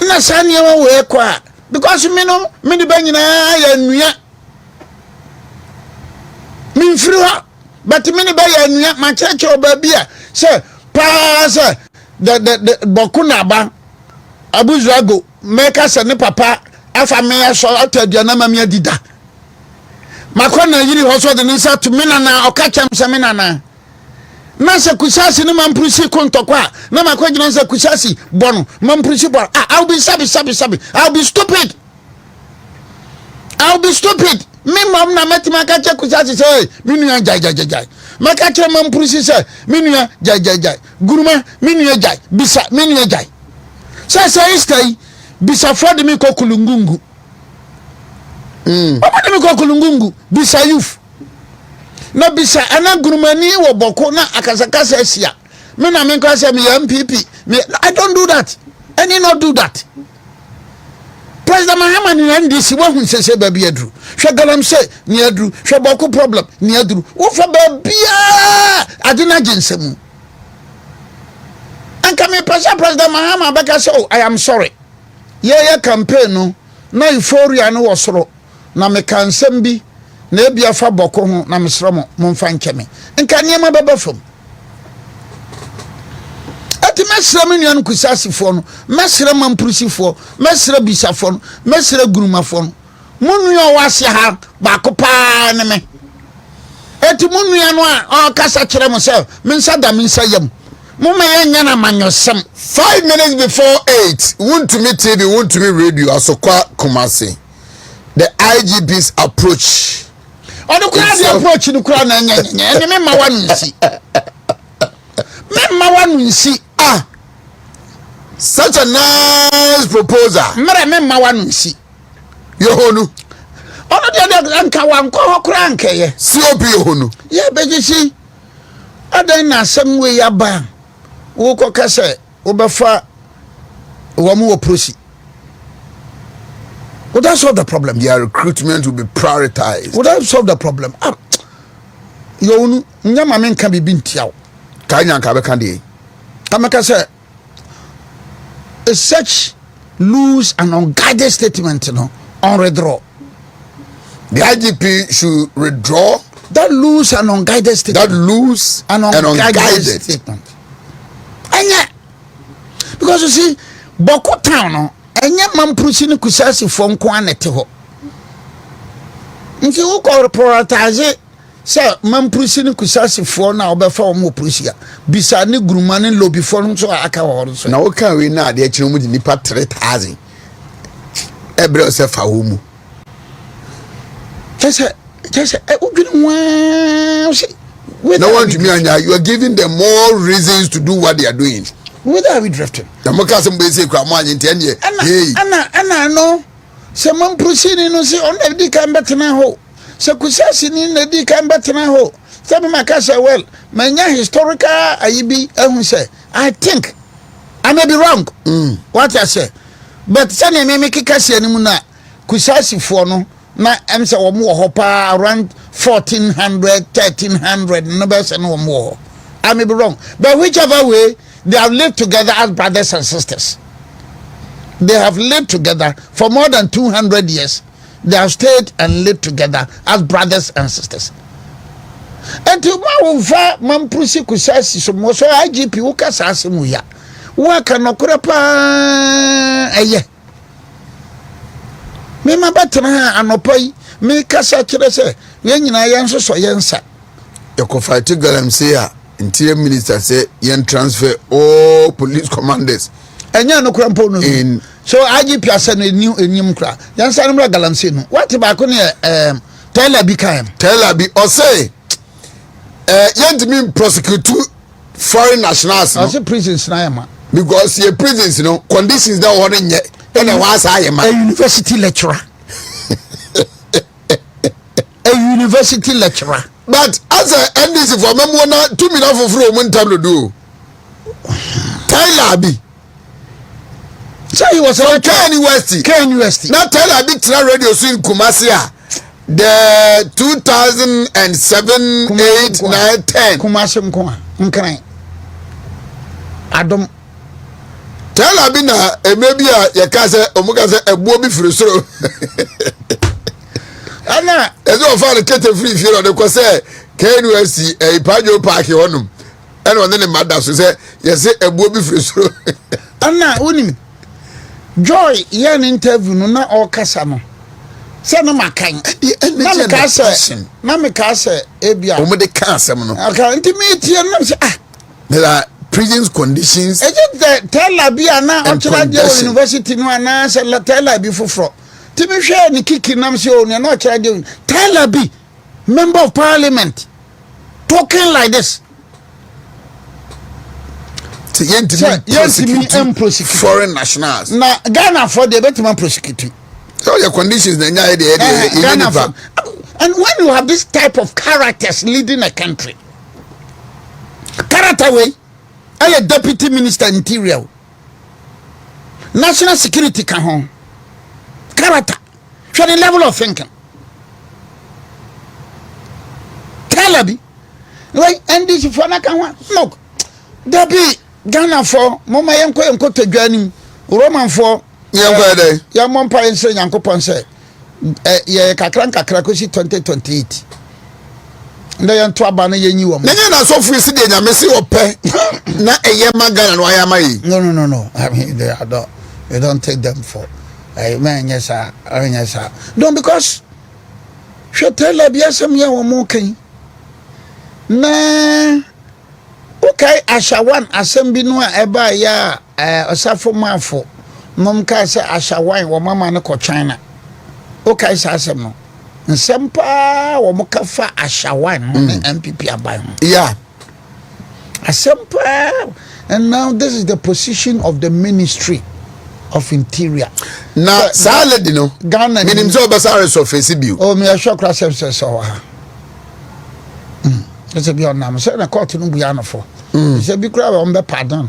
na sane wa we kwa because me no me de banyina ya nua min friwa but me ne ba ya nua ma cheche obabia say pa say the Bawku na ba abuzuago meka se ne papa afa me ya so atadua na ma me adida makona yiri ho so de nsa to me na okachem se me na se kusasi ne mampurusi kontokwa na makogina se kusasi bono mampurusi bo I'll be sabi I'll be stupid me mom na metima ka che kusasi say minua jai maka che mampurusi say minua jai guruma minua jai bisa minua jai say stay bisa for de me kokulungungu Oba de me kokulungungu bisa youth na bisa ana gurumani wo Bawku na akasakasa asia me na me nka say me MPP me I don't do that any not do that. President Mahama ni NDC wa hun sese ba bia dru hwe galamse ni adru hwe Bawku problem ni adru wo fa ba bia adina jinsemu anka me pasa President Mahama baka say oh I am sorry ye campaign no na euphoria no wosoro na me kansem bi na bia fa Bawku ho na mesro mo mfa nkeme nka niema baba fam ati mesra me nuan kusasifo no mesra mampurusifo mesra bisafo no mesra gurumafo no munua wase ha bakopa ne me ati munua no a kasa kire mo se mensa da mensa yam mumma yanya na manyosem 5 minutes before 8 want to meet TV want to meet radio asokwa Kumasi the IGP's approach ono kura the approach no kura na nya ene me ma wanu nsi such a nice proposal mre me ma wanu nsi yohonu ono de anka wanko hokura nkeye COP yohonu ye begisi adan na asem we yaba wo kokase wo befa wo mu wo prosi. Would that solve the problem? Their recruitment will be prioritized. Would that solve the problem? You nyama men can be bintiao. Kanya nka be kan dey. Amaka say such loose and unguided statement on redraw. The IGP should withdraw that loose and unguided statement. That loose and unguided statement. Anya, because you see, Bawku town no, enya mampurusi ni kusasi fo nko anete ho. Nti wo ko prioritize say mampurusi ni kusasi fo na obefa wo mo purusi a bisa ni guruma ni lobby fo nso aka ho so. Na wo kan we na ade akire mu di nipa 3000. Ebre se fa wo mu. Just udwini wa No one to me, you are giving them more reasons to do what they are doing. Where are we drifting? The Mokasam basic Kraman in 10 years. Anna, no. Some proceeding no say on the decam betana ho. So Kusasi in the decam betana ho. Some Macassa, well, manya historical IB, say, I think I may be wrong. What I say. But Sunny may make a Cassia Nimuna, Kusasi for no, na Emsa or more hopa around 1400, 1300, no best and no more. I may be wrong. But whichever way, they have lived together as brothers and sisters. They have lived together for more than 200 years. They have stayed and lived together as brothers and sisters. And to Mauva, Mampusi Kusasi, so most IGP Ukasasimuya. Waka no kurapa aye. Me mabatana anopai, me kasa chirese, yenyina yanso so yensa. Yoko fight galam say interior minister say yen transfer all police commanders. Enya no kurampo no. In so IGP asa no enyim kra. Yansa no galamse no. What ba ko ne Taylor bi kan. Taylor bi o say yent me prosecute foreign nationals. I say prisons na yama. Because your prisons, you know, conditions that were in yet. And I was a university lecturer. A university lecturer. But as a NDC for me, 2 minutes of room time to do. Tyler B. So he was from KNUST. Now Tyler B. Radio soon Kumasia. The 2007, 8, 9, 10. Kumasi mkwa. Mkrai. Adam. Tell me na maybe ya kase omukase ebuo bi firisoro. Ana ezo fa the kete free fie no ko say KNUST Ipajo Park honum. And one ne mada so say yes ebuo bi firisoro. Ana unim Joy yan interview no na o kasa no. Se no makan. Na me kasa ebia. Omo de kasa no. Aka intimate na say there are prisons conditions. Is it the Taylor be na Oxford University no na say Taylor be fufro. Timi hwe ni kiki nam say o na Oxford Taylor be member of parliament talking like this. Prosecute foreign nationals. Na Ghana for the better prosecute. So your conditions na Ghana for. And when you have this type of characters leading a country, character way, I a deputy minister interior, national security can home, character, show the level of thinking. Talabi, like NDC for na can one. Look, there be Ghana for Mama Yanko and Kote Gani, Roman for Yamon Pines and Yanko Ponce, Kakranka Krakosi 2028. They to abana yenyi wo. Nanya na so free see dey mesi ope. Na eyema Ghana no ayama yi. No. I mean they don't take them for. Man yes sir. No, because she tell her biasem ya wo mo kan. Na okay ashawan asem bi no a eba ya osafo mafo. Mom ka say ashawan wo mama ne ko China. Okay sa asem no. Nsempa wo mukafa ashawan MPP aban. Yeah. Asempa. And now this is the position of the Ministry of Interior. Now salad no Ghana minim so basare so face biu. Oh me assure class so ha. It's a be on am say na court no buya no for. Say bi kura on be pardon.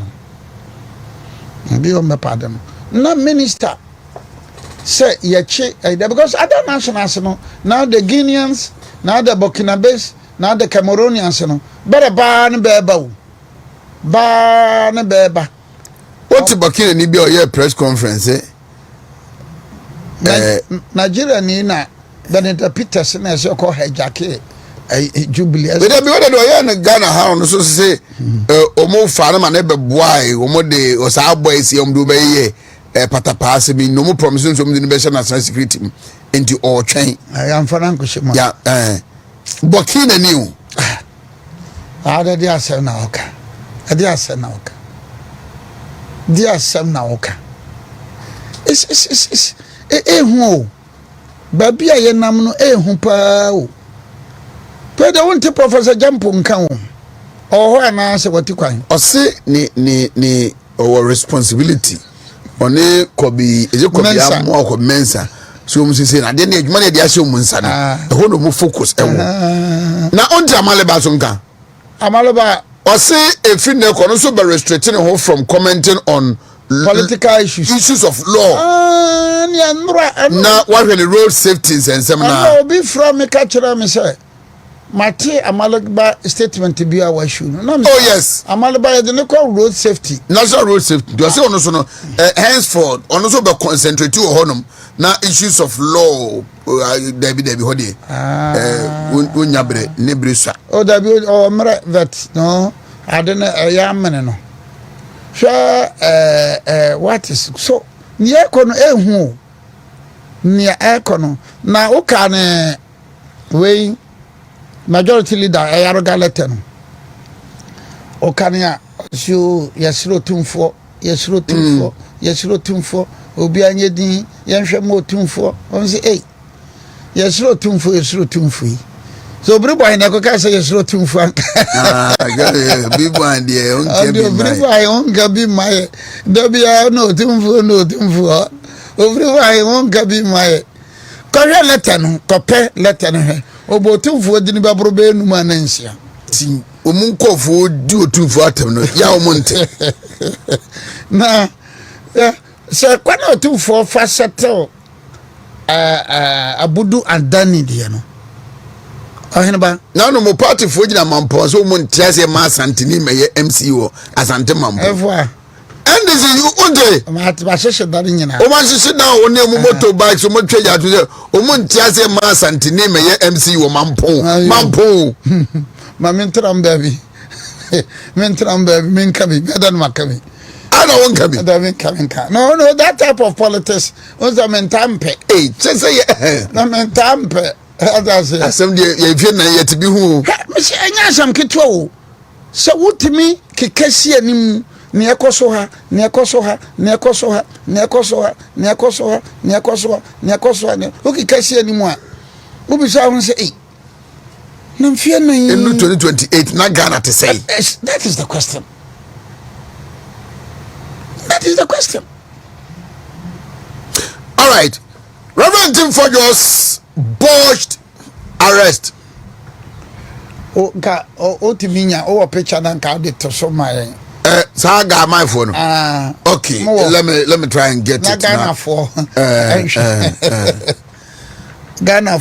Bi on be pardon. Na minister say because other nationals now the Guineans, now the Burkinabes, now the Cameroonians better ban beba. What Burkina ni be your press conference Nigeria ni na Benita Peters na so call hijack Jubilee. But be what do ya na Ghana ha no so say omo fa na na be boy omo de osa boy si om do be ye patapase bi no mo promise so mo de be national security into all chain. I am Franco Shima. Yeah, Burkina ni o. Ada dia se na oka. Dia se na oka. Dia se na oka. Hu. Babi a ye nam no hu pa o. But they want to Professor Jampo nkan wo. Oh na se wati kwan. O se ni our responsibility. One kobi amu ko mensa. So mu say na de na adwuma na de ahye mu nsa no. E ho no mu focus e wo. Na on Amaleba so nkan. Amaleba o say e fi na ko no so be restricting him from commenting on political issues of law. Na what the road safety and seminar. Obi from me catch me say Mate Amaleba statement be our shoe. No, oh yes. Amaleba the call road safety. National road safety. Do say ono so no henceforth ono so be concentrate o honum na issues of law Debbie hodi. Unyabre nebresa. Oh Debbie oh mre vet no. I don't know yamene no. What is so near kono ehu near ekono na uka ne we majority leader ayaroga letter no okania so yesiro tumfo obi anye din yenhwe mo tumfo on say eh yesiro tumfo so Obiri Boahen na ko ka say yesiro tumfo Obiri Boahen de on ke bi Obiri Boahen on ga bi mai do bia no tumfo Obiri Boahen on ga bi mai ko letter no ko pe letter no he obotumfo dini babro be nu manansia ti omunkofo di otumfo atam no ya omonte na se kwana otumfo fa settle abudu andani de no Oheneba na no mo party fo gina mampo so omonte ase ma santini meye MCO asante mampo evoa NDC you unde ma sheshe dari nyina o ma sheshe na o ne mu motorbike so mo twa to say omonte ase ma santini meye MCO mampo ma mentram baby minkabi bedan makabi I don't want to be. No, that type of politics was a mentampe. Hey, just say no mentampe. Some you na yet be who. Miss Anyasam Kitwo. So what to me, Kikesi and Niakosoha, okay, Cassie anymore. Who be sound say, no fear in 2028, not Ghana to say. That is the question. That is the question. All right. Reverend Tim Fojos botched arrest. Oh, picture and card it to so my Saga my phone. Okay. Let me try and get it. Ghana for Ghana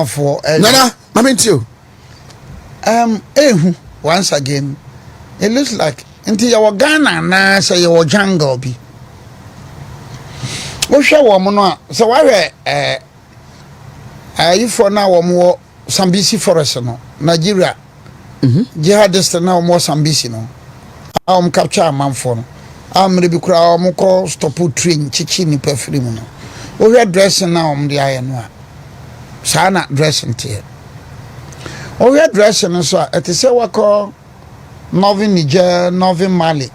for Nana, I mean you. Once again, it looks like until your Ghana na say your jungle be. O share woman no so why you for now more Sambisi forest no Nigeria. Jihadist now more Sambisi no. Capture man for no. Rebi kura call stop train chichi ni perfume no. O we dressing now the iron no. Sana dressing tie. O we dressing so it say we call Northern Niger, Northern Mali.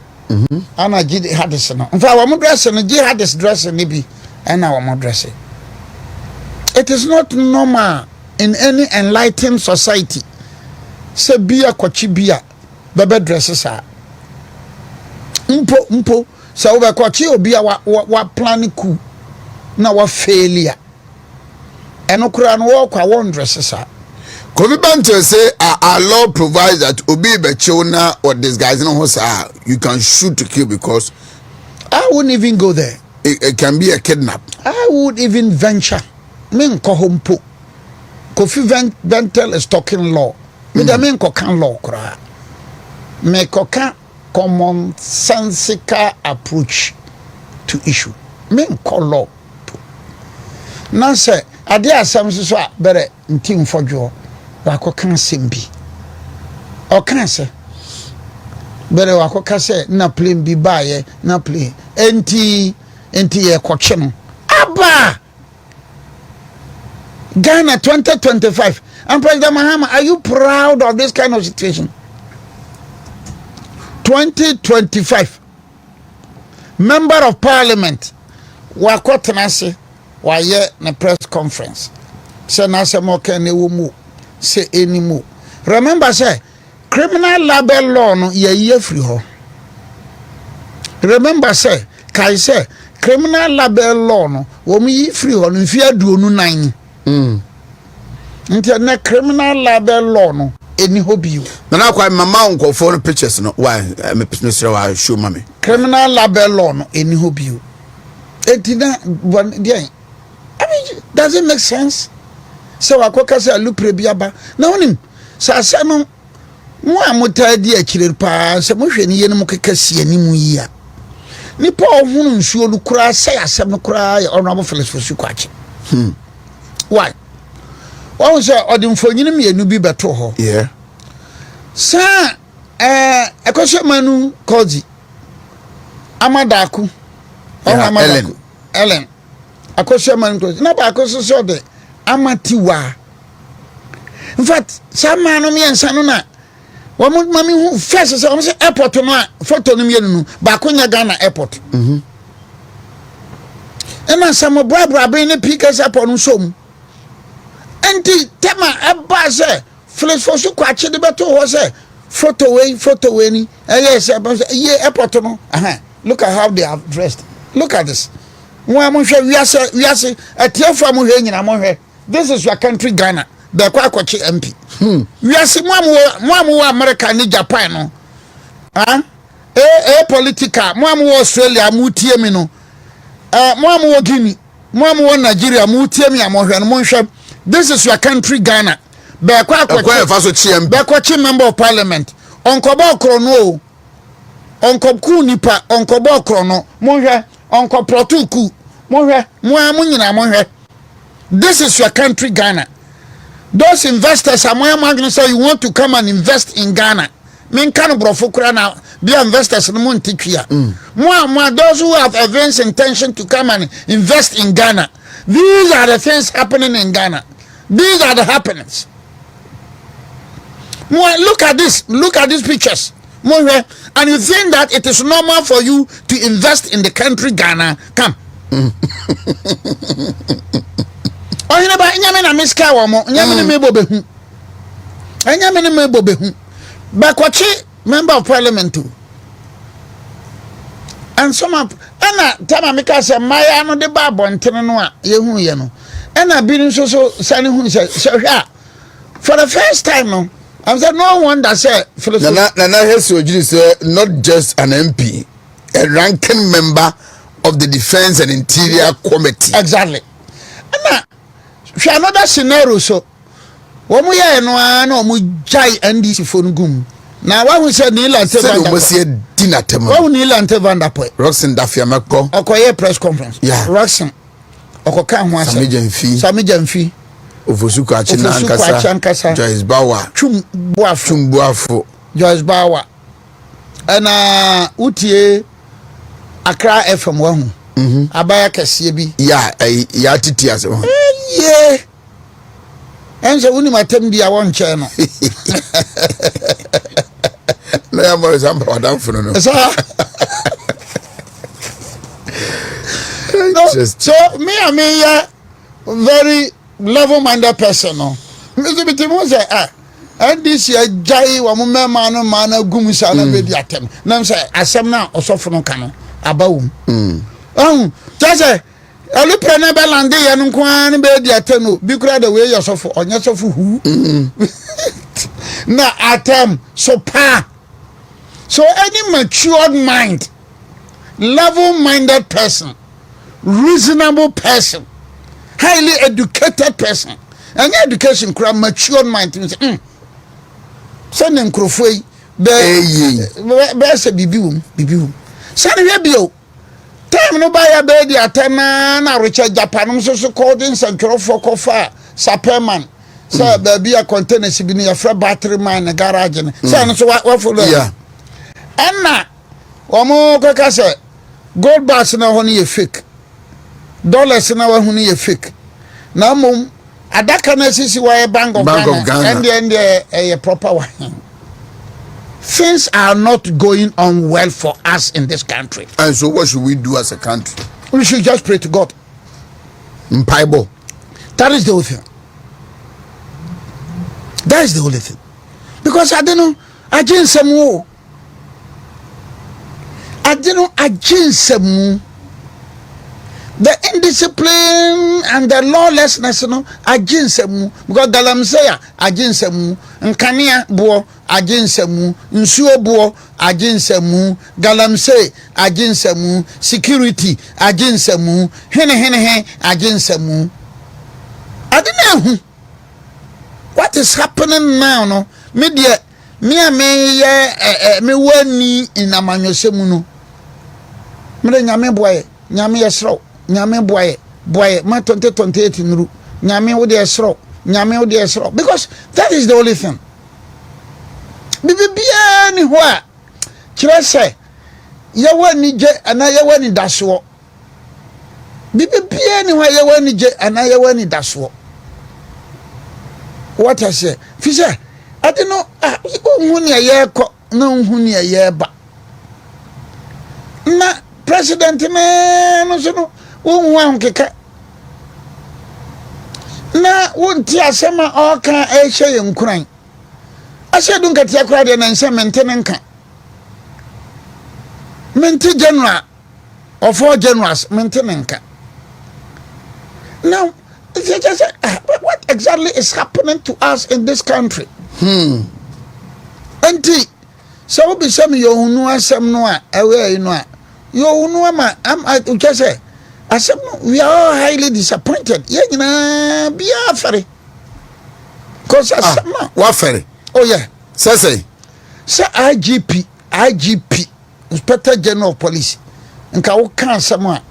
Ana jihadist no. In fact, we dressing jihadist dressing ni bi and our we dressing. It is not normal in any enlightened society. Se bia kwachi bia bebe dresses are. Mpo se we kwachi obi wa plan ku na wa failure. Eno kura no wo kwa won dresses are. Kofi Banter say our law provides that Obi Bechona or disguising hosa you can shoot to kill because I wouldn't even go there. It can be a kidnap. I would even venture. Men ko hompo. Kofi Banter is talking law. Me da men ko kan law kra. Me ko kan common sensical approach to issue. Men ko law. Na say ade asam so a bere ntim fodwo wako kan sembi. O kan se bere wako ka se na plane bi baaye na plane enti ye koche no aba Ghana 2025 and President Mahama, are you proud of this kind of situation? 2025 Member of Parliament wako tenase waye na press conference say na say mo kan ewo mu say anymore. Remember say criminal libel law no ye free ho. Remember say kai say criminal libel law no wo mu yi free ho no mfi aduonu 9. Nti na criminal libel law no eni ho biu. Na kwa mama unkofo no pictures no why me picture wa show mama. Criminal libel law no eni ho biu. Etina dia. I mean, does it make sense? So akoka say alupre biaba. Na onim sa asa no mo amotadi akire pa se mo hwe ni ye no mo kekasi animu yi a. Nipa ohunu nsuo lu kura say asem no kura honorable Felix Fosu kwache. Why? One say odimfonyini mienu bi beto ho. Yeah. Sa ekoshe manu kozi. Amadaku. Yeah, Ellen. Akoshe manu kozi. Na ba akoshe so de amatiwa. In fact, some man on me and sanuna. One mammy who first say airport no photo no mienu ba konya Ghana airport. And some bra be ne pickers up on some. Enti tema eba say Felix Fosu kwache de beto ho say photo way ni yes ye airport no look at how they have dressed. Look at this. Mo am hwe wiase atiafa mo hwe nyina mo hwe. This is your country Ghana. The kwache MP. Wiase mo am America ni Japan no. Political mo am Australia mo tie mi no. Mo am Guinea, mo am Nigeria mo tie mi am hwe no mo hwe. This is your country Ghana. Bekwachi member of parliament. Onkobo krono. Onkobu nipa, onkobo krono. Monhwe, onkoprotuku. Monhwe, muanyina monhwe. This is your country Ghana. Those investors are more say you want to come and invest in Ghana. Men kanu brofo kura na be investors no montikia. Those who have advanced intention to come and invest in Ghana. These are the things happening in Ghana. These are the happenings. Look at this. Look at these pictures. And you think that it is normal for you to invest in the country Ghana? Come. Oheneba nyame na miska wo mo. Nyame ne mebo behu. Nyame ne mebo behu. Bakwachi member of parliament too. And some up and time make us maya no de ba bontene no a yehu ye no. And I been so sani hu say for the first time no I'm saying no one that said Nana Hesojiri say not just an MP, a ranking member of the Defense and Interior Committee. Exactly. And another scenario so when we are no mu jai NDC phone gum. Now what we said Neil and What Neil and Vanderpoint? Roxanne Dafiamako. Okoye press conference. Yeah. Roxanne. Okoka ho asa. Sami Jamfi. Ofosuku Ankasa. Joyce Bawa. Chumbuafo. Joyce Bawa. And utie Accra FM wahu. Abaya kese bi. Ya titi ase. Yeah. Ense uni matem dia won che no. Na ya mo example wadam funu no. So me a very level-minded person no. Me be timo say and this year jai wa mo mema no mana gumsa na be di atem. Na say asem na osofo no ka no abawum. Just alupre na be lande ye no kwa ne be di atem bi kura the way yosofo onye sofo hu. Na atem so pa. So any matured mind, level-minded person, reasonable person, highly educated person, and education crowd matured mind. Send them crofui be say bibium. Send here bio. Time no buy a baby atena na Richard Japan so called in St. Crofo Kofa Saperman. So baby a container sibi ni a battery man na garage. Say so what for yeah. And na omo kaka say gold bars na ho na fake. Dollars na ho na fake. Na mum adaka na sisi wa Bank of Ghana and a proper one. Things are not going on well for us in this country. And so what should we do as a country? We should just pray to God. Bible. That is the thing. That is the only thing. Because I don't know, I didn't say more. I didn't know, I didn't say more. The indiscipline and the lawlessness, you know, I didn't say more. Because Galamsey, I didn't say more. Nkania bo, I didn't say more. Nsuo bo, I didn't say more. Galamsey, I didn't say more. Security, I didn't say more. Hene, I didn't say more. I didn't know. What is happening now, no? Media, me wani in amanyosemu no. Me nyame boye, nyame yesro, nyame boye, ma 2028 nuru. Nyame wo de yesro, nyame wo de yesro. Because that is the only thing. Bibia ni ho a kire se ye wani je ana ye wani daso. Bibia ni ho ye wani je ana ye wani daso. What I say? Fisher, I don't know. Unhuni a year no unhuni a year ba. Na president me no so no unhu keka. Na wonti asema o kan e hye nkuran. Ase dun ka tia kura de na nse mentene nka. Menti general or 4 generals mentene nka. Now just what exactly is happening to us in this country? Auntie, so be some you some no aware you know. You know I just say we are all highly disappointed. Yeah, be afraid. Cause what ferry? Oh yeah. Say IGP, Inspector General of Police. Nka wo kan someone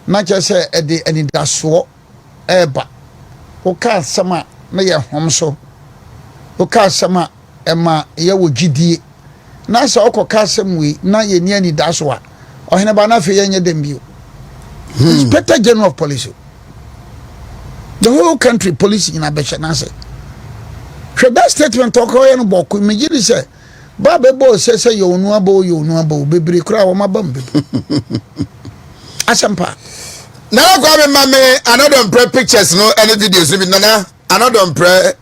not just say any daso eba. O ka sama na ye homso. O ka sama ema ye wo gidie. Na so okoka samwe na ye ni ani daso a. Oheneba na fe ye nye dem bio. Inspector General of Police. The whole country police in Abesha na say. Should that statement talk o ye no Bawku me gidi say Babe bo say you no abo bebre kura wo mabam be. Asampa. Now go me mame another pray pictures no any videos bi nana another pray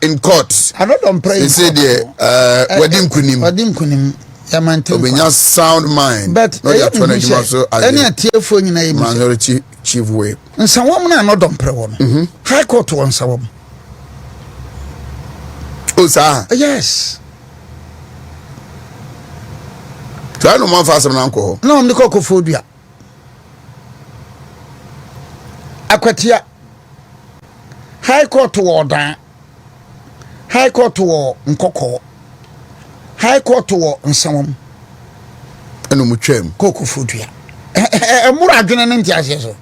in court. Another pray. They say the wedding kunim. Yamante. Obenya sound mind. But no ya twana juma so any atiefo nyina yim. Minority chief way. Nsawom na another pray wo no. High court won sawom. Oh sir. Yes. Try no man fast na nko. No me ko fodua. Akwatia High Court order High Court wo nkoko High Court wo nsawom eno mutwam koko fodua emura adwene ne ntiase so.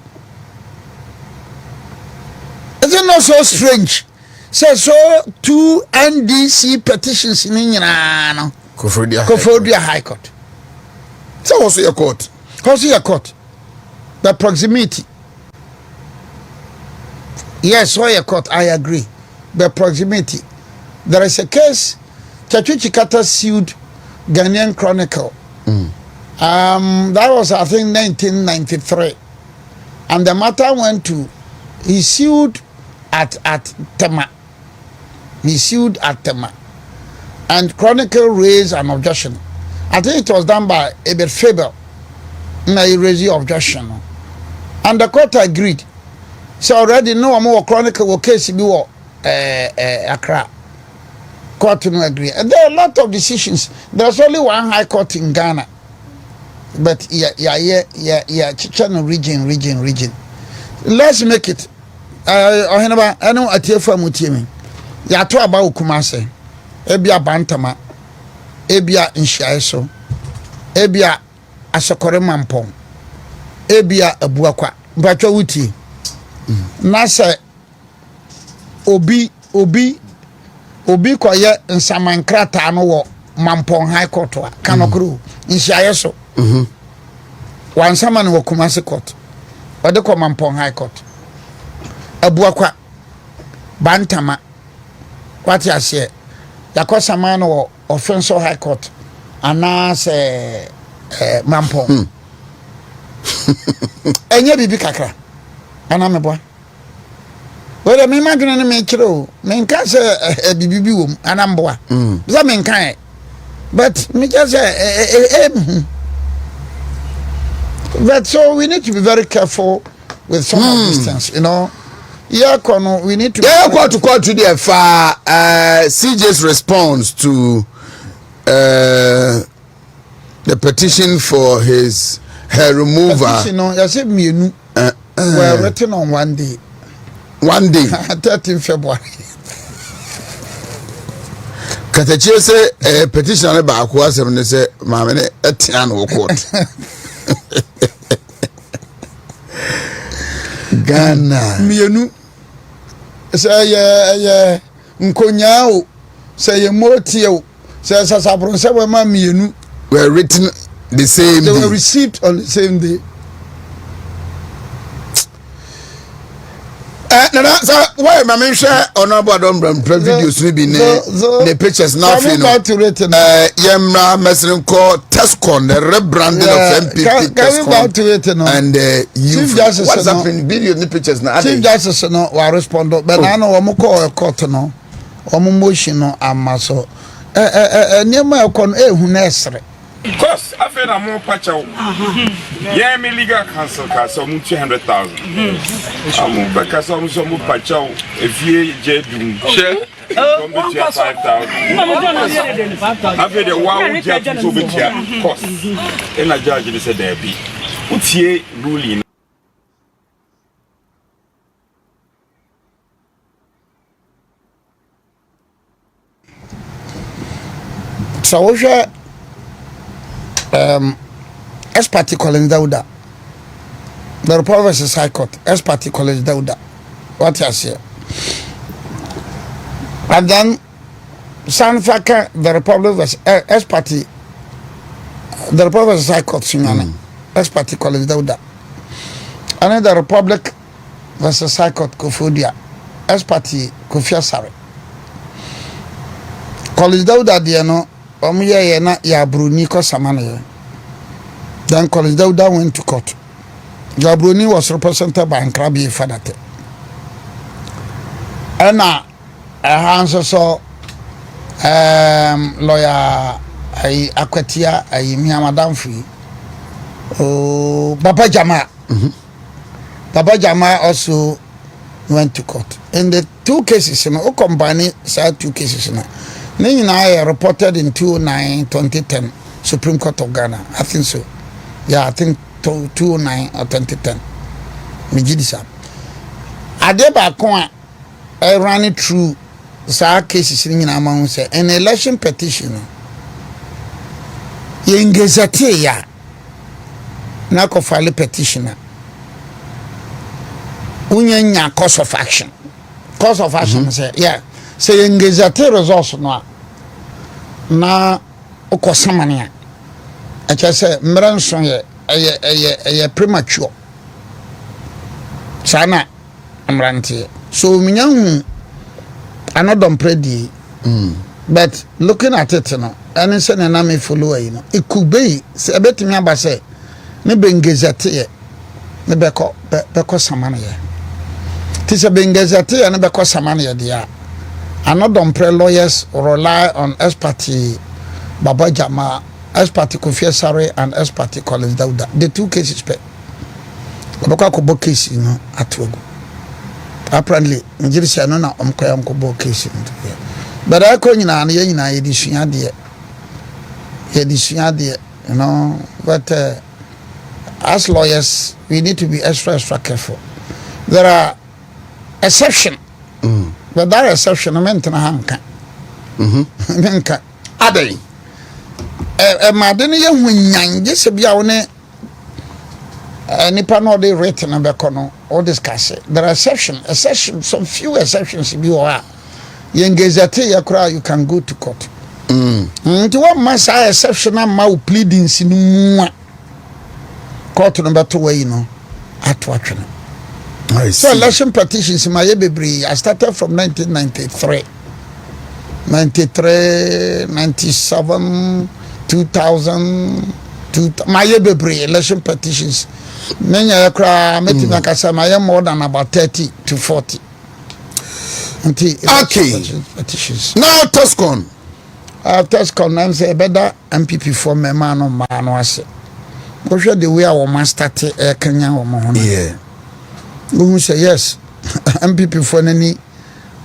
Is it not so strange? So 2 NDC petitions ni nyina no kofodua High Court. So also your court. Also your court. The proximity. Yes, why a court, I agree. The proximity. There is a case, Chachuchi Kata sued Ghanaian Chronicle. That was, I think, 1993. And the matter went to, he sued at Tema. He sued at Tema. And Chronicle raised an objection. I think it was done by Ebert Faber. And he raised the objection. And the court agreed. So already no more Chronicle case be Accra. Court no agree. And there are a lot of decisions. There's only one high court in Ghana. But Chichano region. Let's make it. Oheneba, I know Atiefa Mutiemi. Ya to about Kumase. Ebia Bantama. Ebia Inshaeso. Ebia Asokore Mampong. Ebia Abuakwa. Bacho Wuti. Nasa obi koye nsamankrata no wo Mampong High Court wa kanokru nhyaye so wansama no wo Kumasi Court ode ko Mampong High Court Abuakwa Bantama kwati ase yakosama no wo Offensive High Court anase Mampong enye bibi kakra ana meboa Well, me imagine me kiro. Me can say a bibi wom anamboa. That me can. But me just say but so we need to be very careful with some of these things, you know. Yeah, Kono, we need to. Yeah, call to the far CJ's response to the petition for her removal. Petition, no, I said me were written on one day. 13 February. Katachi say petition on Bawku asem say mamene etian wo court. Ghana mienu say ye nkonya o say ye motie o say sasabron say we ma mienu were written the same they day. were received on the same day. Nana, so why my men share honorable don't videos we be the pictures now for yemra mesrin call Tescon the rebranding of MPP Tescon and you what's happening video the pictures now Chief Justice no wa respond but na no wo call a court no wo motion no amaso nyema ekon ehu na esre Cause I feel I'm more patch out. Yeah, me legal counsel cause I'm 200,000. I'm because I'm some patch out. If you do share, come to 5,000. I feel the one judge to be here. Cost. And a judge is a debby. What's here ruling? So Party College Dauda. The Republic versus High Court. Party College Dauda. What you say? And then Sanfaka, the Republic versus Party. The Republic versus High Court. Party College Dauda. And then the Republic versus High Court Kofodia. Party Kofia Sare. College Dauda diano. Omuye na ya Bruni ko samane. Then College Dauda went to court. Jabroni was represented by Nkrabi Fadate. And a answer so lawyer Akwatia Madam Free. Oh Papa Jama. Papa Jama also went to court. In the two cases, you know, combine side two cases, you know. I reported in 2010 Supreme Court of Ghana. I think so. Yeah, I think 2009 or 2010. Mijidisa. Adeba Kwan, I ran it through some cases in among say an election petition. Yengezate ya. Nako file petitioner. Unyenya cause of action. Cause of action say yeah. Say yengezate resource no. Na okosamania acha say mranso ye premature sana amrantie so minyahu anodom predi but looking at it no and say na me follow you know it could be say betimi aba say ne bengezate ye ne beko samania tisa bengezate ye ne beko samania dia another pre lawyers rely on expertise Baba Jama, expertise Kofi Sare and expertise College Dauda. The two cases pe. Baba ko book case you know atwogo. Apparently, Nigeria no na omkoya book case. But I ko nyina na nyina ye disua de. You know, but as lawyers we need to be extra careful. There are exceptions. But that exception I meant na hanka. Menka Adey. Madeni ye hunyan je se bia woni nipa no dey written na beko no all discuss. There are exceptions, some few exceptions bi o a. Yengezate ya kura you can go to court. Nti what massa exception na ma pleading sinu court no beto way no atwatwe. So election petitions in my baby, I started from 1993, 97, 2000, my baby election petitions. Many aircraft, my more than about 30 to 40. Okay. Now Toscon. Toscon I'm say better MPP for me man on man was. Go show the way our man started Kenya or Mohon. Yeah. Who say yes. MPP for any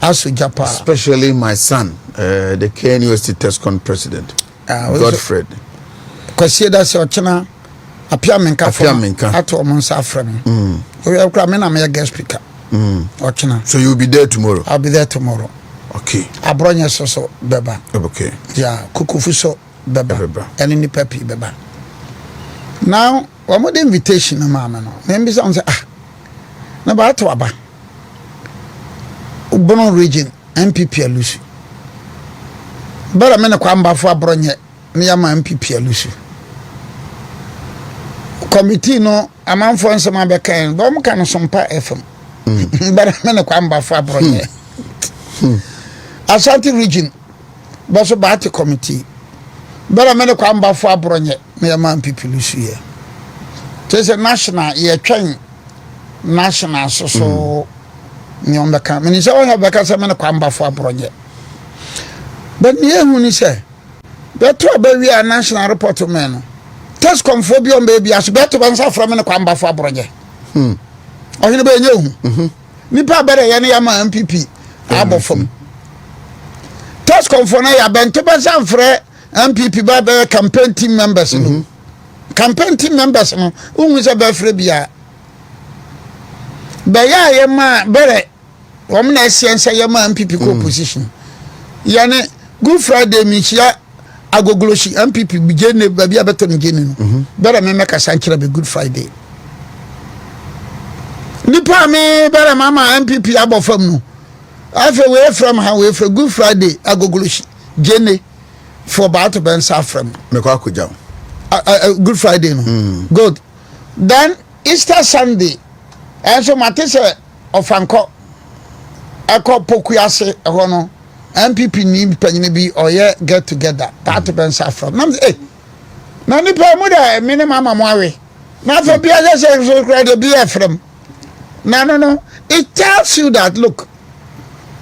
Asu Japan. Especially my son, the KNUST Toscon president. Godfred. Kwasi da se ochena apia menka ato omonsa afrem we akra me na me guest speaker ochena. So you'll be there tomorrow? I'll be there tomorrow. Okay. Abronya so beba. Okay. Yeah, kukufu so beba. Eni ni papi beba. Now, one more invitation na mama no. Me say na ba to aba. Ubono region MPP alusu. Bara me na kwamba fo abronya me ya ma MPP alusu. Committee no amanfo nsema be kan bo mo kan sompa FM. Bara me na kwamba fo abronya. Ashanti region boso baati committee. Bara me na kwamba fo abronya me ya ma MPP alusu ye. Tese national ye twen national so nyomba kan. Me ni se won have ka se me na kwamba fo abronya. But me hu ni se beto abawi a national report men test conphobia on baby as beto bansa from na kwamba fo abroje Oheneba enye hu nipa bere ye ne ya ma MPP abofom test confo na ya bento bansa frɛ MPP ba be campaign team members no campaign team members no hu se be frɛ bia be ya ye ma bere wom na esiense ye ma MPP ko position yani Good Friday michia agogloshi MPP bijene babi abeto ngene no bere me meka sankira be Good Friday nipa me bere mama MPP abofam no afa we from how we from Good Friday agogloshi jene for about ben safram me kwa kuja Good Friday no good then Easter Sunday enso matese ofanko akọ pokuyase ho no MPP ni panyine bi oye get together part ben safram na na ni pa mu da minimum amwawe na fa bia say so credit be from no it tells you that look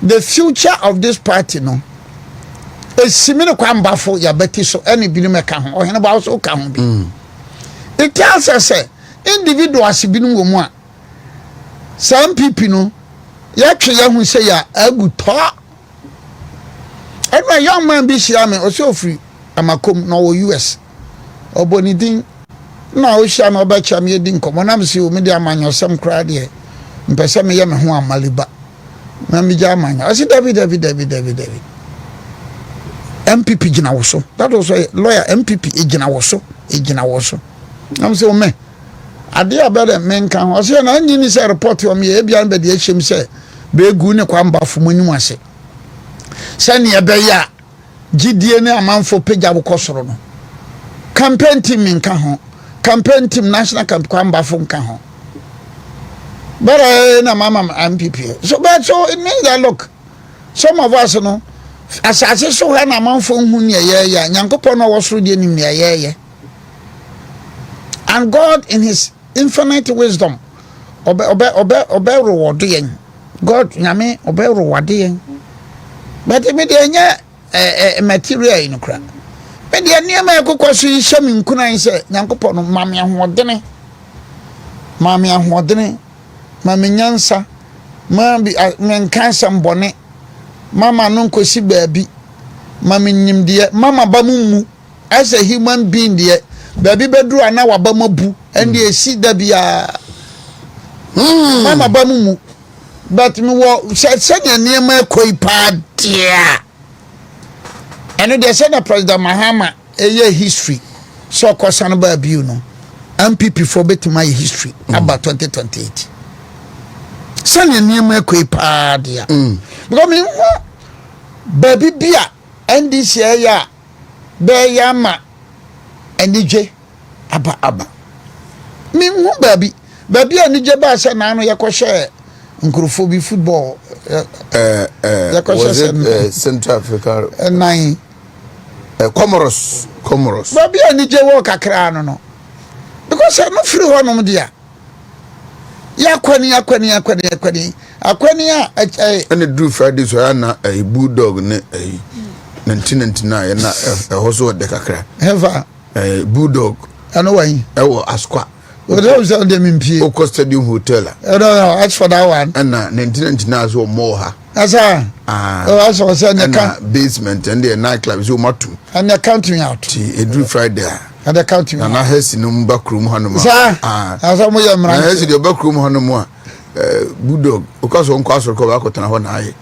the future of this party no is similar kwamba for ya beti so any bi no meka ho Oheneba also ka ho bi it tells us say individuals bi no mu a some MPP no ya twe ya hu say ya aguto. And my young man be shaman or so free. I'm a come no US or bonidin. No, shall not bet me dinkum. When I'm see media man or some crowd here. Mpesa me yam who am maliba. Mammy German. I see David. MPP Jina was so. That was a lawyer MPP Ejina was so. I'm so me. I dear better men can was here. And you need a report to me. Ebian be the HM say. Be gune kwamba for money was it. Sani ebeya gidie ne amanfo pagya bokosoro no campaign team nka ho campaign team national camp kwamba fo nka ho bara na mama MPP so but so it means that look some of us no asase so ha na amanfo hu ne ye nyankopon no wosoro die nim ne ye and God in his infinite wisdom obe reward yen God nyame obe reward yen. But me de nya material in kra. Me de niam ekokoso yi hyam nkunan se Nyankopon no mame ahodene. Mame nyansa. Mame menkansa mbone. Mama no nkosi baabi. Mame nyimde. Mama ba mumu as a human being de. Baabi beduru ana waba mabu and e si da bia. Mama ba mumu. But me wo said your name koi pa dia. And they said that President Mahama a year history. So question about you no. MPP for bet my history about 2028. Send your name koi pa dia. Because me baby bia NDC ya be yama NDJ aba. Me baby NDJ ba say na no yakwo Nkrofo football was it Central Africa nine Comoros baby ani je wo kakra no because no free ho no dia yakwani akwani a and do Friday so na a bulldog ne a 1999 na hoso de kakra Eva bulldog ano why e wo Asqua those are them in P. Oko Stadium Hotel. No, that's for that one. And 1999 so more ha. That's that's what I said. And basement and the nightclub so matu. And they're counting out. Every Friday. And they're counting out. And I has no back room hanuma. As I'm with your I has the back room hanuma. Bulldog. Because on castle cover cotton one eye.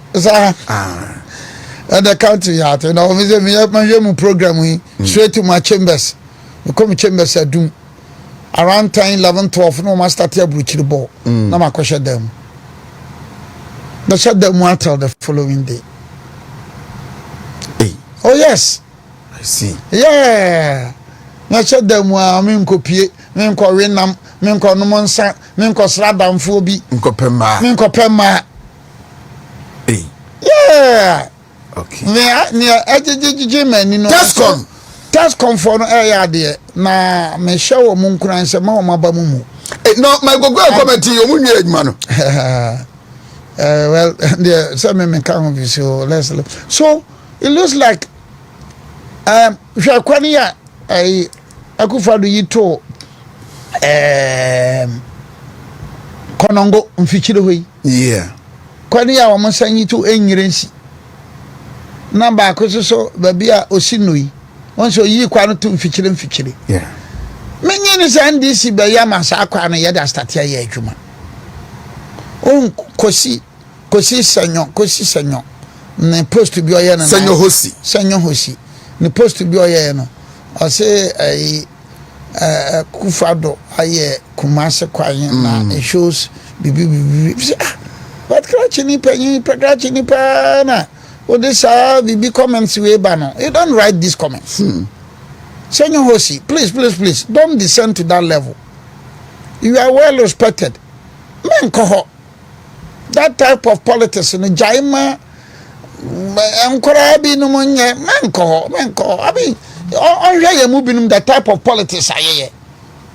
And they're counting out. And I was my program straight to my chambers. We come chambers are doom. Around 10, 11, 12, no man started breaching the ball. No man could shut them. They shut them until the following day. Hey. Oh, yes. I see. Yeah. They shut them while I mean, copy, mean, call Renam, mean, call no monster, mean, call Sladam Phobi, Nkopema. mean, call Pema. Hey. Yeah. Okay. Near Edgy, you know. Just come. That's comfort area there. Na me show munkran se ma o mabamumu. No, my go comment you munye man. Well, there some me can of so let's look. So it looks like Jacquani I akufado yito Konongo mfichire hoyi. Yeah. Kwani ya wo sanyi to enyirensi. Na ba ko so ba bia osinoi. Once you kwano to mfichire. Yeah. Menye ni sa NDC be ya masa akwa no ye da start ya adwuma. On kosi senyo. Ne post bi oye no. Senyo hosi. Ne post bi oye no. O say kufado aye kumase kwan na it shows bibi. What crachini pa na. Oh, this BB comments way banner. You don't write these comments. Senor Hosi, please, don't descend to that level. You are well respected. Men koho. That type of politics in the Jaima Enkorabi no monye men koho. I mean, on moving that type of politics are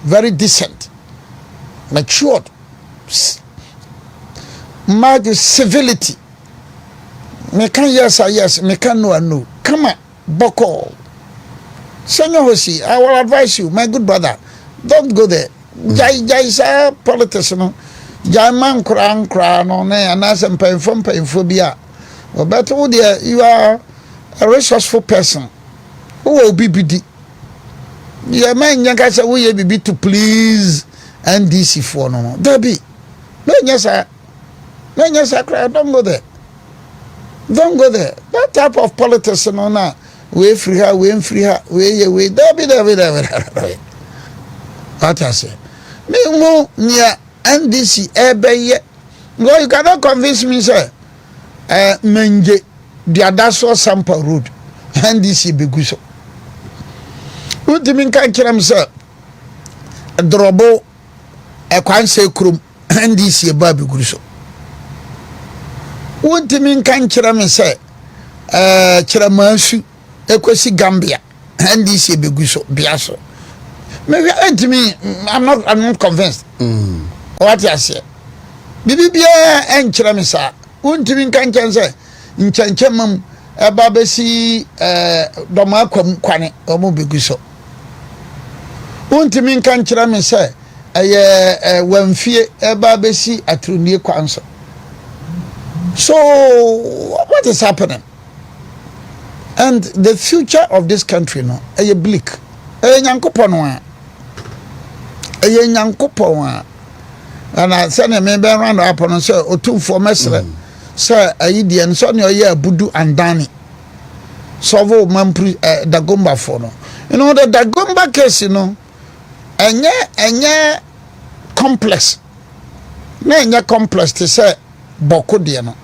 very decent, matured, mad civility. Me can yes, me can no. Come on, Boko. Senor Hosi, I will advise you, my good brother, don't go there. Jai sa politics no. Jai man kran no ne anasem pay phobia. But oh dear, you are a resourceful person. Who will be BD? Yeah, man, yanka say we be to please NDC for no. Debbie. Men yes, don't go there. Don't go there. That type of politics, no, na. We free her. There. What I say? Me mo near NDC ebe. No, you cannot convince me, sir. Menje, the Adaso Sampa Road, NDC Beguso. What do you mean, can't kill him, sir? A drobo, a quanse crum, NDC Baby Guso. What do you mean, can't kill him, sir? Chiramansu, Equasi Gambia, NDC Beguso, Biaso. Maybe I'm not convinced. What I say? Bibia and Chiramisa. Untimin kankan say nchanchamam eba besi doma kwane omo beguso untimin kan kira me say wamfie eba besi atrunie kwanso. So what is happening? And the future of this country no bleak. Nyankopon and I send a member around upon say otumfo mesre. Sir, Aidian, son, your year, Budu and Danny. Sovo Mampri, Dagomba for no. You know, the Dagomba case, you know, and yeah, complex. No, complex to say Bawku Diano.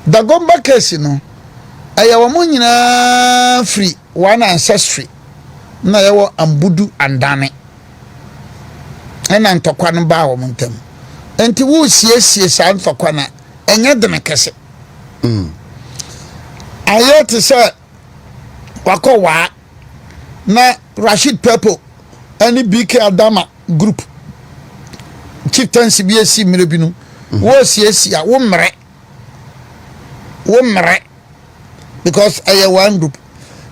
Dagomba case, you know, I free, one ancestry. Na yawo Ambudu and Danny. And Antokwan Bawa Montem. And to woo see San Tokwana. Enye demekese ayete se wako wa na Rashid Purple any BK Adama group chieftaincy BSC mirebinu wo siesia wo mre because I one group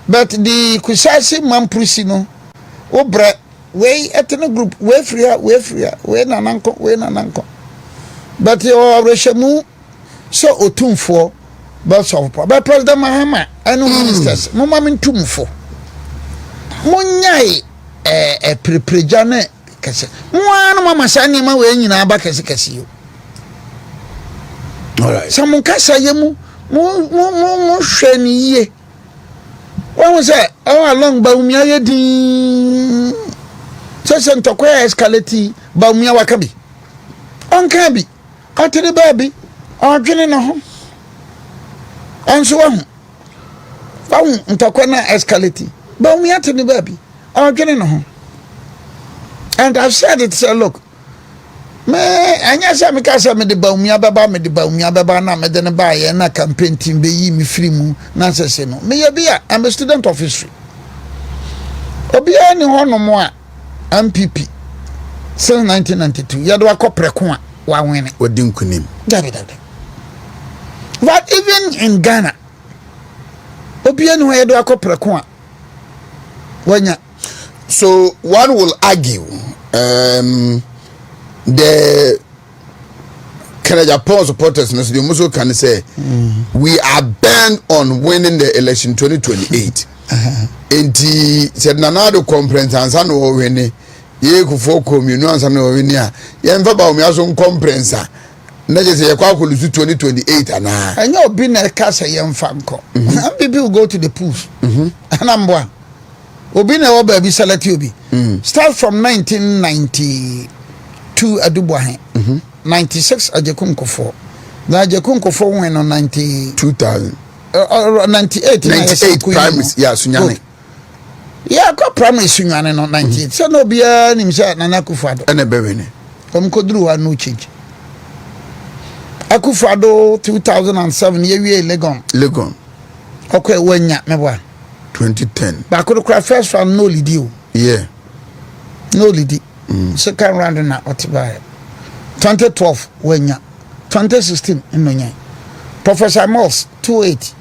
but the kusasi mampusi no wo bre we etene group we free we nananko but your reshemu so otumfo but so but President Mahama and ministers mo ma mentumfo monyai preprejane kese mo anu mama sani ma we nyina ba kese yo. All right. Some kasa yemu mo hwani ye. Wọ́n say along Baumia ye din. So ntokwa escalate Baumia wakabi. Onka bi. Atire baby. Odwene na ho. Anso wa ho. Baum ntokwa na escalate. Baumia tene baby. Odwene na ho. And I've said it, say look. Me anya say me ka say me de Baumia baba na me de ne ba ye na campaign team be yi me free mu na say no. Me ye bia I'm a student of history. Obia ni hono mo a MPP since 1992 ya do akopreko a wa wene Wadi nkunim. David. But even in Ghana obia ni ho ya do akopreko a wanya. So one will argue the Japan supporters the Muslim can say we are bent on winning the election 2028. And he said nanado conference and san o wini ye kufo komunu and san o wini a ye mfa ba o mi aso conference na je say ye kwa kolu 2028 ana anya obi na ka say ye mfa nko people will go to the pools anambwa obi na wo ba bi select obi start from 1992 Boahen 96 Ajekunko na Ajekunko went on 2000 98 primaries yeah sunyane yeah ko primaries sunyane no 98 so no bia nim say Nana Akufo-Addo ene bewene kodru wa no change Akufo-Addo 2007 ye wie Legon okay wanya mebwa 2010 ba ko kra first round no lead you yeah no lead second round na otiba 2012 wanya 2016 nnonya Professor Moss 280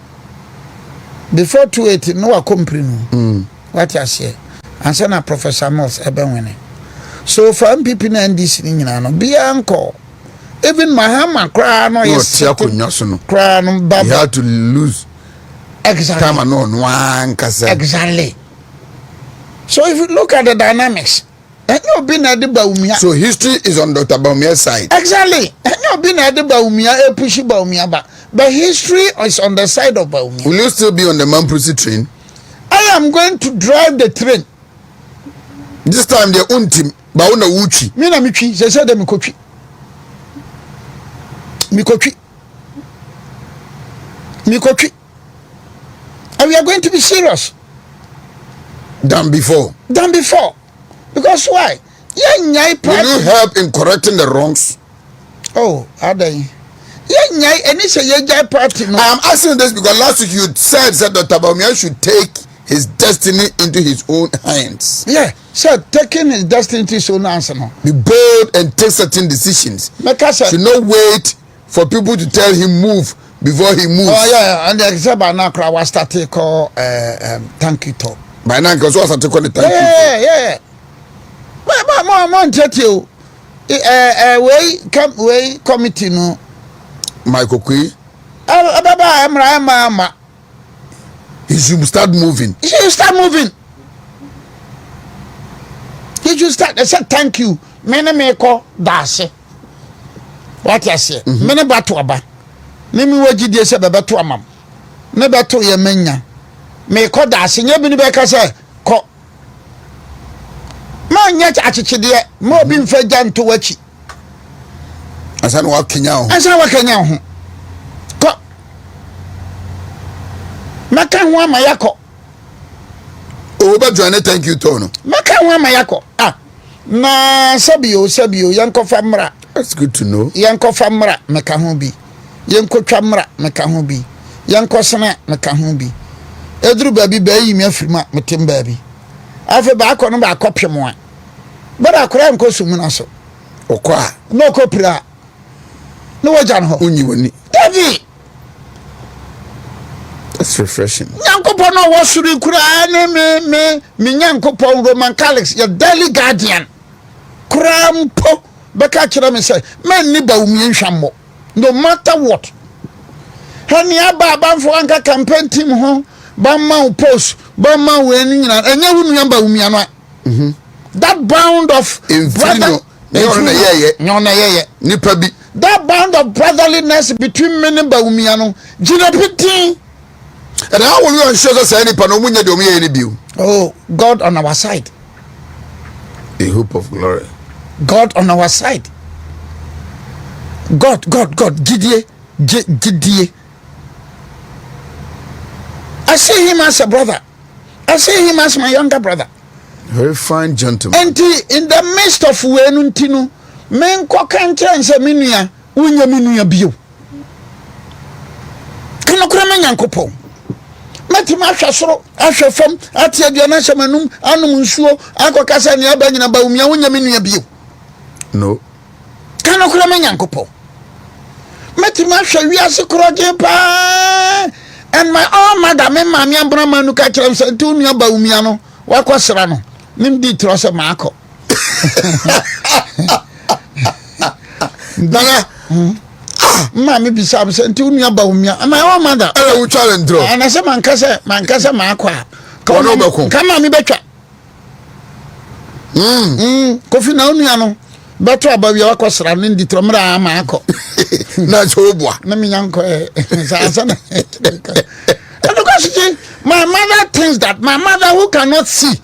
before 280 no wa company no what you say answer na Professor Moss ebe wene so for MPP na NDC ni nyina no bia nko even Mahama kra no yes kra no baba you had to lose exactly time no one kasa exactly so if you look at the dynamics so history is on Dr. Baumia's side. Exactly. Push Baumia, but history is on the side of Baumia. Will you still be on the Mampusi train? I am going to drive the train. This time their own team, Bauna Uchi. Mina Michi, they said them Mikochi. And we are going to be serious. Than before. Because why? Will you help in correcting the wrongs? Oh, are they? I am asking this because last week you said that Dr. Baumia should take his destiny into his own hands. Yeah, so taking his destiny into his own hands. Be bold and take certain decisions. Should not wait for people to tell him move before he moves. Oh yeah, and the example now was started called thank you talk. By now, because what's the thank you? Yeah. Mom, tell you, way committee no. Michael Kui. Baba, he should start moving. He should start. They said thank you. Mene meko dash. What you say? Mene batu aba. Nemi waji die se bebeto amam. Ne beto ye menya. Meko dash. Nye bini beka se ko. Ma nya achichide ma obi mfa janto wachi. Asa no wakenya ho. Ko. Maka ho amayako. O ba joane thank you to no. Maka ho amayako. Na sabio yanko famra. That's good to know. Yanko famra meka ho bi. Yanko twamra meka ho bi. Yanko sena meka ho bi. Edru baby bayi mi afirima metem baby. Afe ba akọ no ba akọpem a. Bada akora nko sumu na so. Okwa. No kopira. no wajan ho unyi woni David that's refreshing nyankopon no wasuri kura me nyankopon Roman Catholics your daily guardian kura mpo beka kira me say men ni ba umie nhwammo no matter what hani aba banfo anka campaign team ho ba ma post ba ma we ni nyina enye hu nyamba umia no that bound of brother nyona yeye nipa bi that bound of brotherliness between men and baumia no gina pitin and how will you ensure say nipa no munye de omiye ni biu oh God on our side a hope of glory God on our side God gidie I see him as a brother I see him as my younger brother very fine gentleman and in the midst of wenuntinu men ko kanche nse menua unya menua bio kana kura men yankopon matima ahwa soro ahwa fam ate aduana hyamanum anum nsuo akokasa ne aba nyina ba umia unya menua bio no kana kura men yankopon matima ahwa wiase kroge pa and my own mother me mami ambra manu ka kira nse ntu nua ba umia no wakosra no nim di trose maako Nana mami bisam se nti unu aba umia my own mother ala u challenge draw ana se mankasa maako a kono beko kama mi betwa kofi na unu ano beto abawia wakosra no ndi tromra maako na chobwa na mi nyanko sa na and because my mother thinks that my mother who cannot see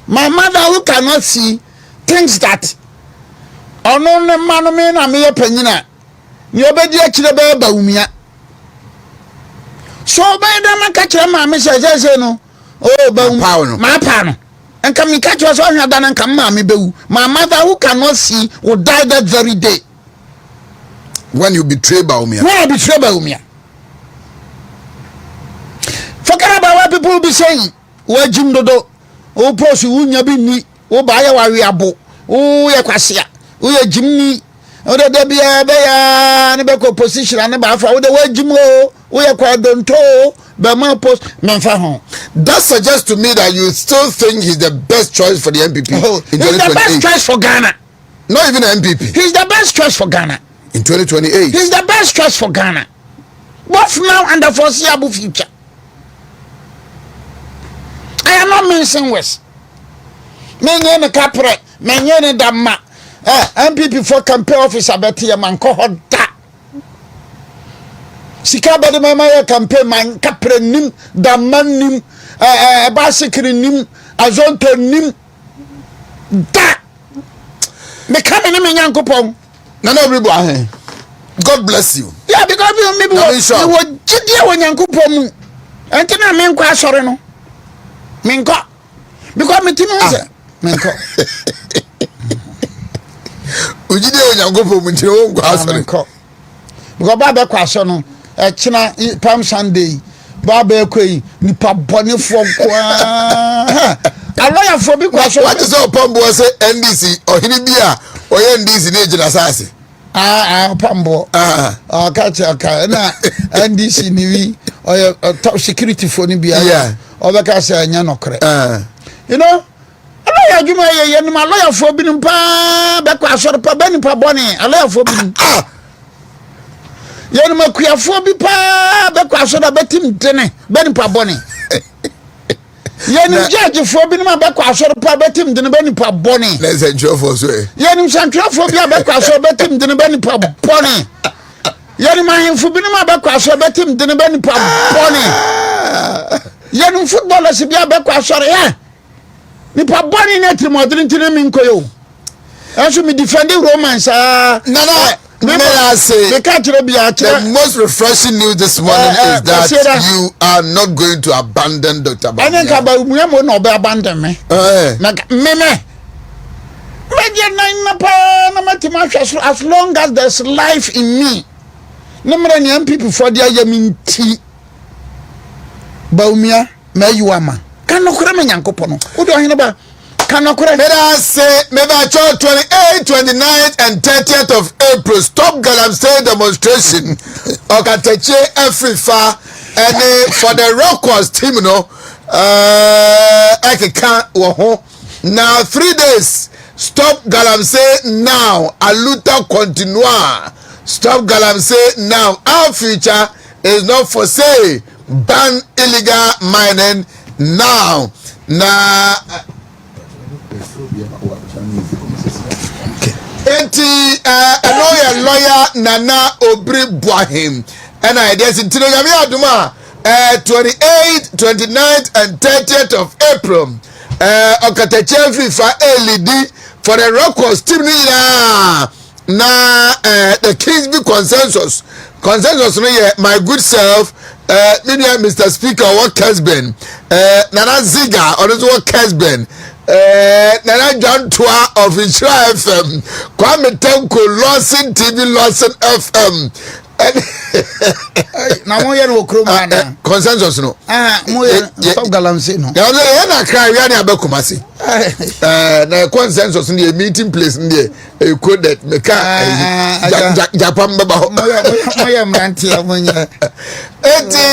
my mother who cannot see thinks that ono ne manu me na me panyina ni obedi akire ba umia so ba da maka kire ma me se no oh ba ma pa no enka mi ka kire so hwa da na nka ma me bewu my mother who cannot see will die that very day when you betray Baumia forget about what people be saying we jim dodo o post unya bi ni o ba ya wawe abo o ye kwasea o ye jimni o de bia be ya ne be ko position ne ba fa o de wa jim o ye kwadonto be ma post menfa ho that suggests to me that you still think he's the best choice for the MPP in 2028 he's the best choice for Ghana not even an MPP he's the best choice for Ghana in 2028 he's the best choice for Ghana both now and the foreseeable future I am not mentioning West. Menye ne kapre, menye ne damma. MPP for campaign officer beti man ko hoda. Sika bade mama ya campaign man kapre nim, damma nim, basikri nim, azonto nim. Da. Me kame ni me nyankopon. Nana Obiri Boahen. God bless you. Yeah, because me be wo gidie wo nyankopon mu. Enti na me nkwa asore no. Minko because me timi say minko ujide onyankopon mu ntire wo nkwa asore minko because baba kwaso no china Palm Sunday baba ekoi nipa bonefo kwa aloya fo bi kwaso what is up Pambo say NDC ohini bia oye NDC na ejina sase Pambo ka na NDC ni wi oye top security for ni bia yeah obeka say anya nokre you know aloya adwuma ye no aloya fo bi nim pa be kwa asore pa be nipa bone aloya fo bi nim ye no makua fo bi pa be kwa asore betim dene be nipa bone ye no judge fo bi nim be kwa asore pa betim dene be nipa bone na central for so ye no central fo bi be kwa asore betim dene be nipa bone ye no mahemfo bi nim be kwa asore betim dene be nipa bone yenu footballers bia be kwa sore ya nipa boni na trimodrin tine mi nkoyo enso mi defend romance nana may I say the most refreshing news this morning is that you are not going to abandon Dr. Bawku. I think about me no be abandon me na me na pa na matima as long as there's life in me number ni people for their yaminti Baumia, me you ama. Can no creme nyankopon. Odo Oheneba. kanokore let us say maybe 28th 29th and 30th of April stop galamsey demonstration Okateche Afrifa and for the records team ekeka wo ho now 3 days stop galamsey now aluta continua stop galamsey now our future is not for sale ban illegal mining now na enti lawyer Nana Obiri Boahen and I there's in Tinogami Aduma 28th 29th and 30th of April Okateche FIFA LED for the records team na the Kingsby consensus my good self Mr. Speaker what Kesben Nana Ziga or what Kesben Nana John Tua of Israel FM Kwame Tenko Lawson TV Lawson FM na mo yen wo kroma na consensus no mo yen stop galamsey no ya na cry we na abekumase na consensus no meeting place no coded me ka Japan baba mo yen mrantia mo nya